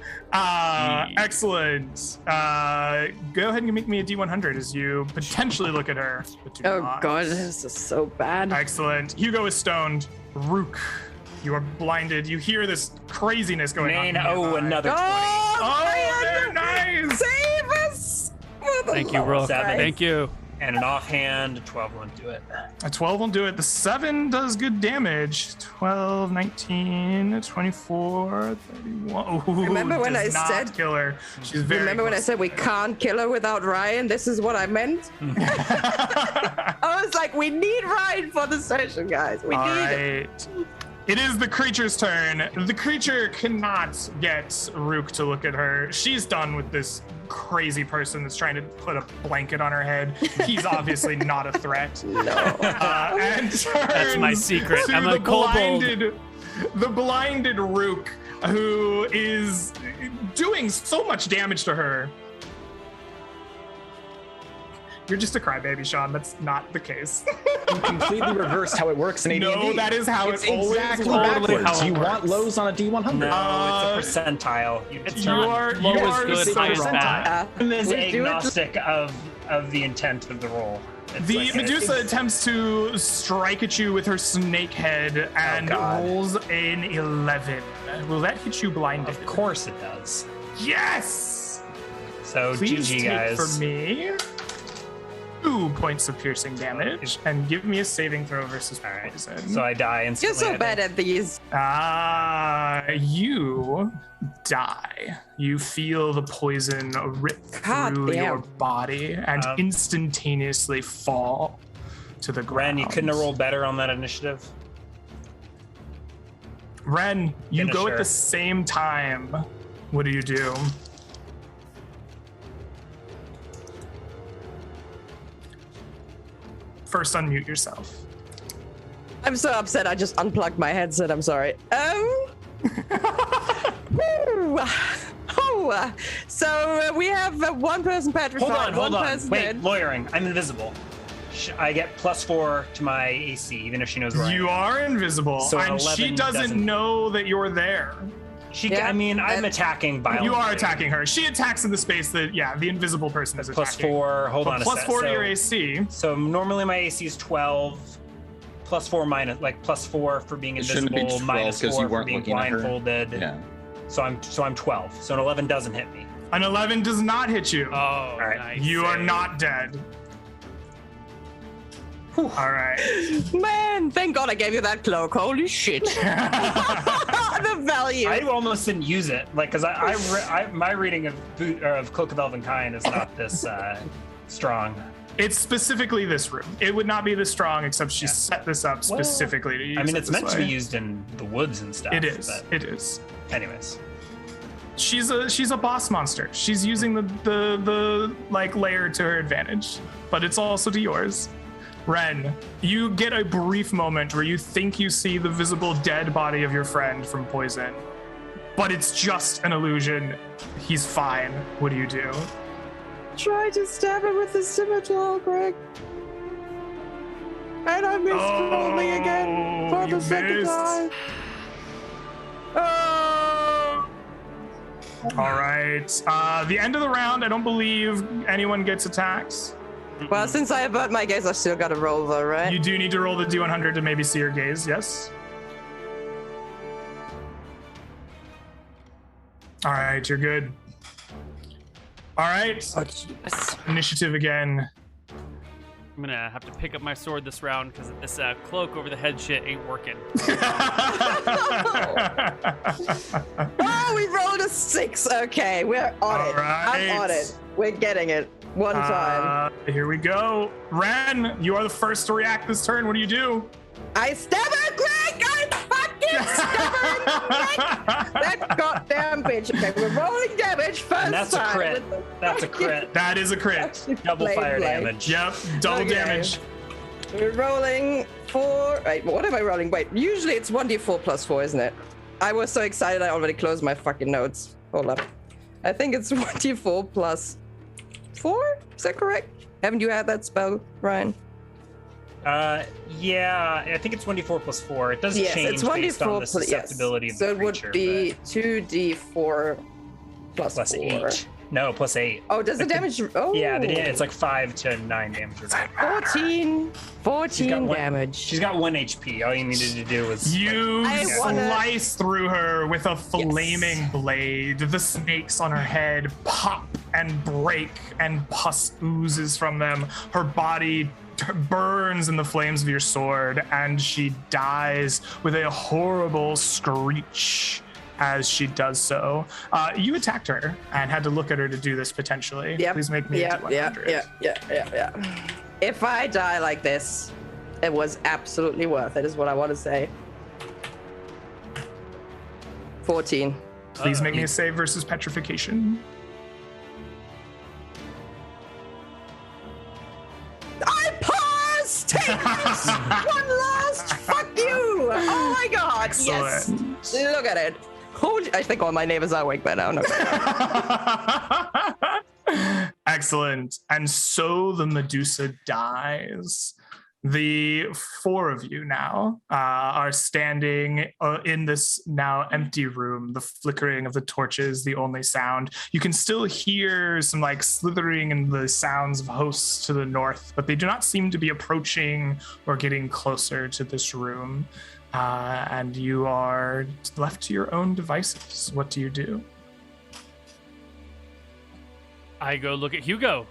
Excellent. Go ahead and make me a D100 as you potentially look at her. But do Oh not. god, this is so bad. Excellent. Hugo is stoned. Rook, you are blinded. You hear this craziness going on. nearby. Another 20. Oh, very nice. Save us! Thank you, Rook. Seven. Thank you. And an offhand, 12 won't do it. A 12 will do it. The 7 does good damage. 12, 19, 24, 31. Ooh, Remember when does I not said- kill her. She's very Remember when I close. said we can't kill her without Ryan? This is what I meant. I was like, we need Ryan for the session, guys. We All need it. right. It is the creature's turn. The creature cannot get Rook to look at her. She's done with this crazy person that's trying to put a blanket on her head. He's obviously not a threat. No. And That's my turns secret. to I'm a the kobold. blinded Rook, who is doing so much damage to her. You're just a crybaby, Sean. That's not the case. You completely reversed how it works in AD&D. No, that is how it's it always exactly works. Totally backwards. how it You want works. lows on a D100. No, it's a percentile. It's You not are- low you is are good, so high is wrong. bad. I'm as We do it- agnostic of the intent of the roll. It's The like- Medusa attempts to strike at you with her snake head and God. rolls an 11. Will that hit you blinded? Of course it does. Yes! So Please GG, take guys. for me 2 points of piercing damage and give me a saving throw versus poison. So I die instantly. You're so I bad think. at these. You die. You feel the poison rip God through damn. your body and instantaneously fall to the ground. Ren, you couldn't have rolled better on that initiative. Ren, you go at Finisher. the same time. What do you do? First, unmute yourself. I'm so upset. I just unplugged my headset. I'm sorry. Whew. Oh, so we have one person petrified, Hold one on. person Wait, dead. lawyering. I'm invisible. I get +4 to my AC, even if she knows where You I am. are invisible, So and she 11 doesn't doesn't- know that you're there. Yeah, I mean, I'm and- attacking violently. You are attacking her. She attacks in the space that, the invisible person is attacking. +4. Hold on a Plus sec. 4 to So- your AC. So normally my AC is 12. +4 minus, like +4 for being It shouldn't be invisible, 12 minus 'cause you 4 for weren't being looking at her. blindfolded. Yeah. So I'm 12. So an 11 doesn't hit me. An 11 does not hit you. Oh, right. nice. You are save. not dead. All right. Man, thank God I gave you that cloak. Holy shit. The value. I almost didn't use it, like, because my reading of Cloak of Elven Kind is not this strong. It's specifically this room. It would not be this strong, except she set this up specifically to use. I mean, it's meant to be way. used in the woods and stuff. It is. But It is. anyways, She's a boss monster. She's using the like layer to her advantage, but it's also to yours. Ren, you get a brief moment where you think you see the visible dead body of your friend from poison, but it's just an illusion. He's fine. What do you do? Try to stab him with the scimitar, Greg. And I missed rolling again for you the second missed. time. Oh! All right. The end of the round, I don't believe anyone gets attacks. Well, since I avert my gaze, I still got to roll though, right? You do need to roll the D100 to maybe see your gaze, yes? All right, you're good. All right, initiative again. I'm gonna have to pick up my sword this round because this cloak over the head shit ain't working. Oh, we rolled a 6. Okay, we're on it. right. I'm on it. We're getting it. One time. Here we go. Ren, you are the first to react this turn. What do you do? I stab her, Greg! I fucking stab her in the neck! That goddamn bitch. Okay, we're rolling damage first and that's a time crit. with the That's a crit. That is a crit. Double fire blade. damage. Yep, double Okay. damage. We're rolling 4. Wait, what am I rolling? Wait, usually it's 1d4 plus 4, isn't it? I was so excited I already closed my fucking notes. Hold up. I think it's 1d4 plus 4? Is that correct? Haven't you had that spell, Ryan? Yeah, I think it's 1d4 plus 4. It does Yes, change it's based on 1d4 the plus susceptibility yes. of So the it would creature, be 2d4 plus plus 4. 8. No, plus 8. Oh, does the damage? Oh, Yeah, it's like 5 to 9 damage. 14 one- damage. She's got 1 HP. All you needed to do was You I wanna- slice through her with a flaming blade. The snakes on her head pop and break, and pus oozes from them. Her body burns in the flames of your sword, and she dies with a horrible screech as she does so. You attacked her and had to look at her to do this potentially. Yep. Please make me a D100. Yeah. If I die like this, it was absolutely worth it, is what I want to say. 14. Please make me a save versus petrification. I paused! Take this! One last fuck you! Oh my god, Excellent. yes! Look at it. I think all my neighbors are awake by now. No. Excellent. And so the Medusa dies. The 4 of you now are standing in this now empty room. The flickering of the torches, the only sound. You can still hear some like slithering and the sounds of hosts to the north, but they do not seem to be approaching or getting closer to this room. And you are left to your own devices. What do you do? I go look at Hugo.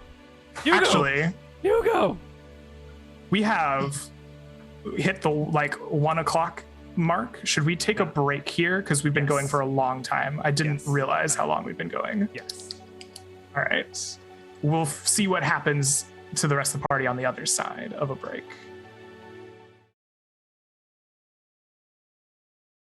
Actually, Hugo. we have hit the 1 o'clock mark. Should we take a break here? Because we've been going for a long time. I didn't realize how long we've been going. Yes. All right. We'll see what happens to the rest of the party on the other side of a break.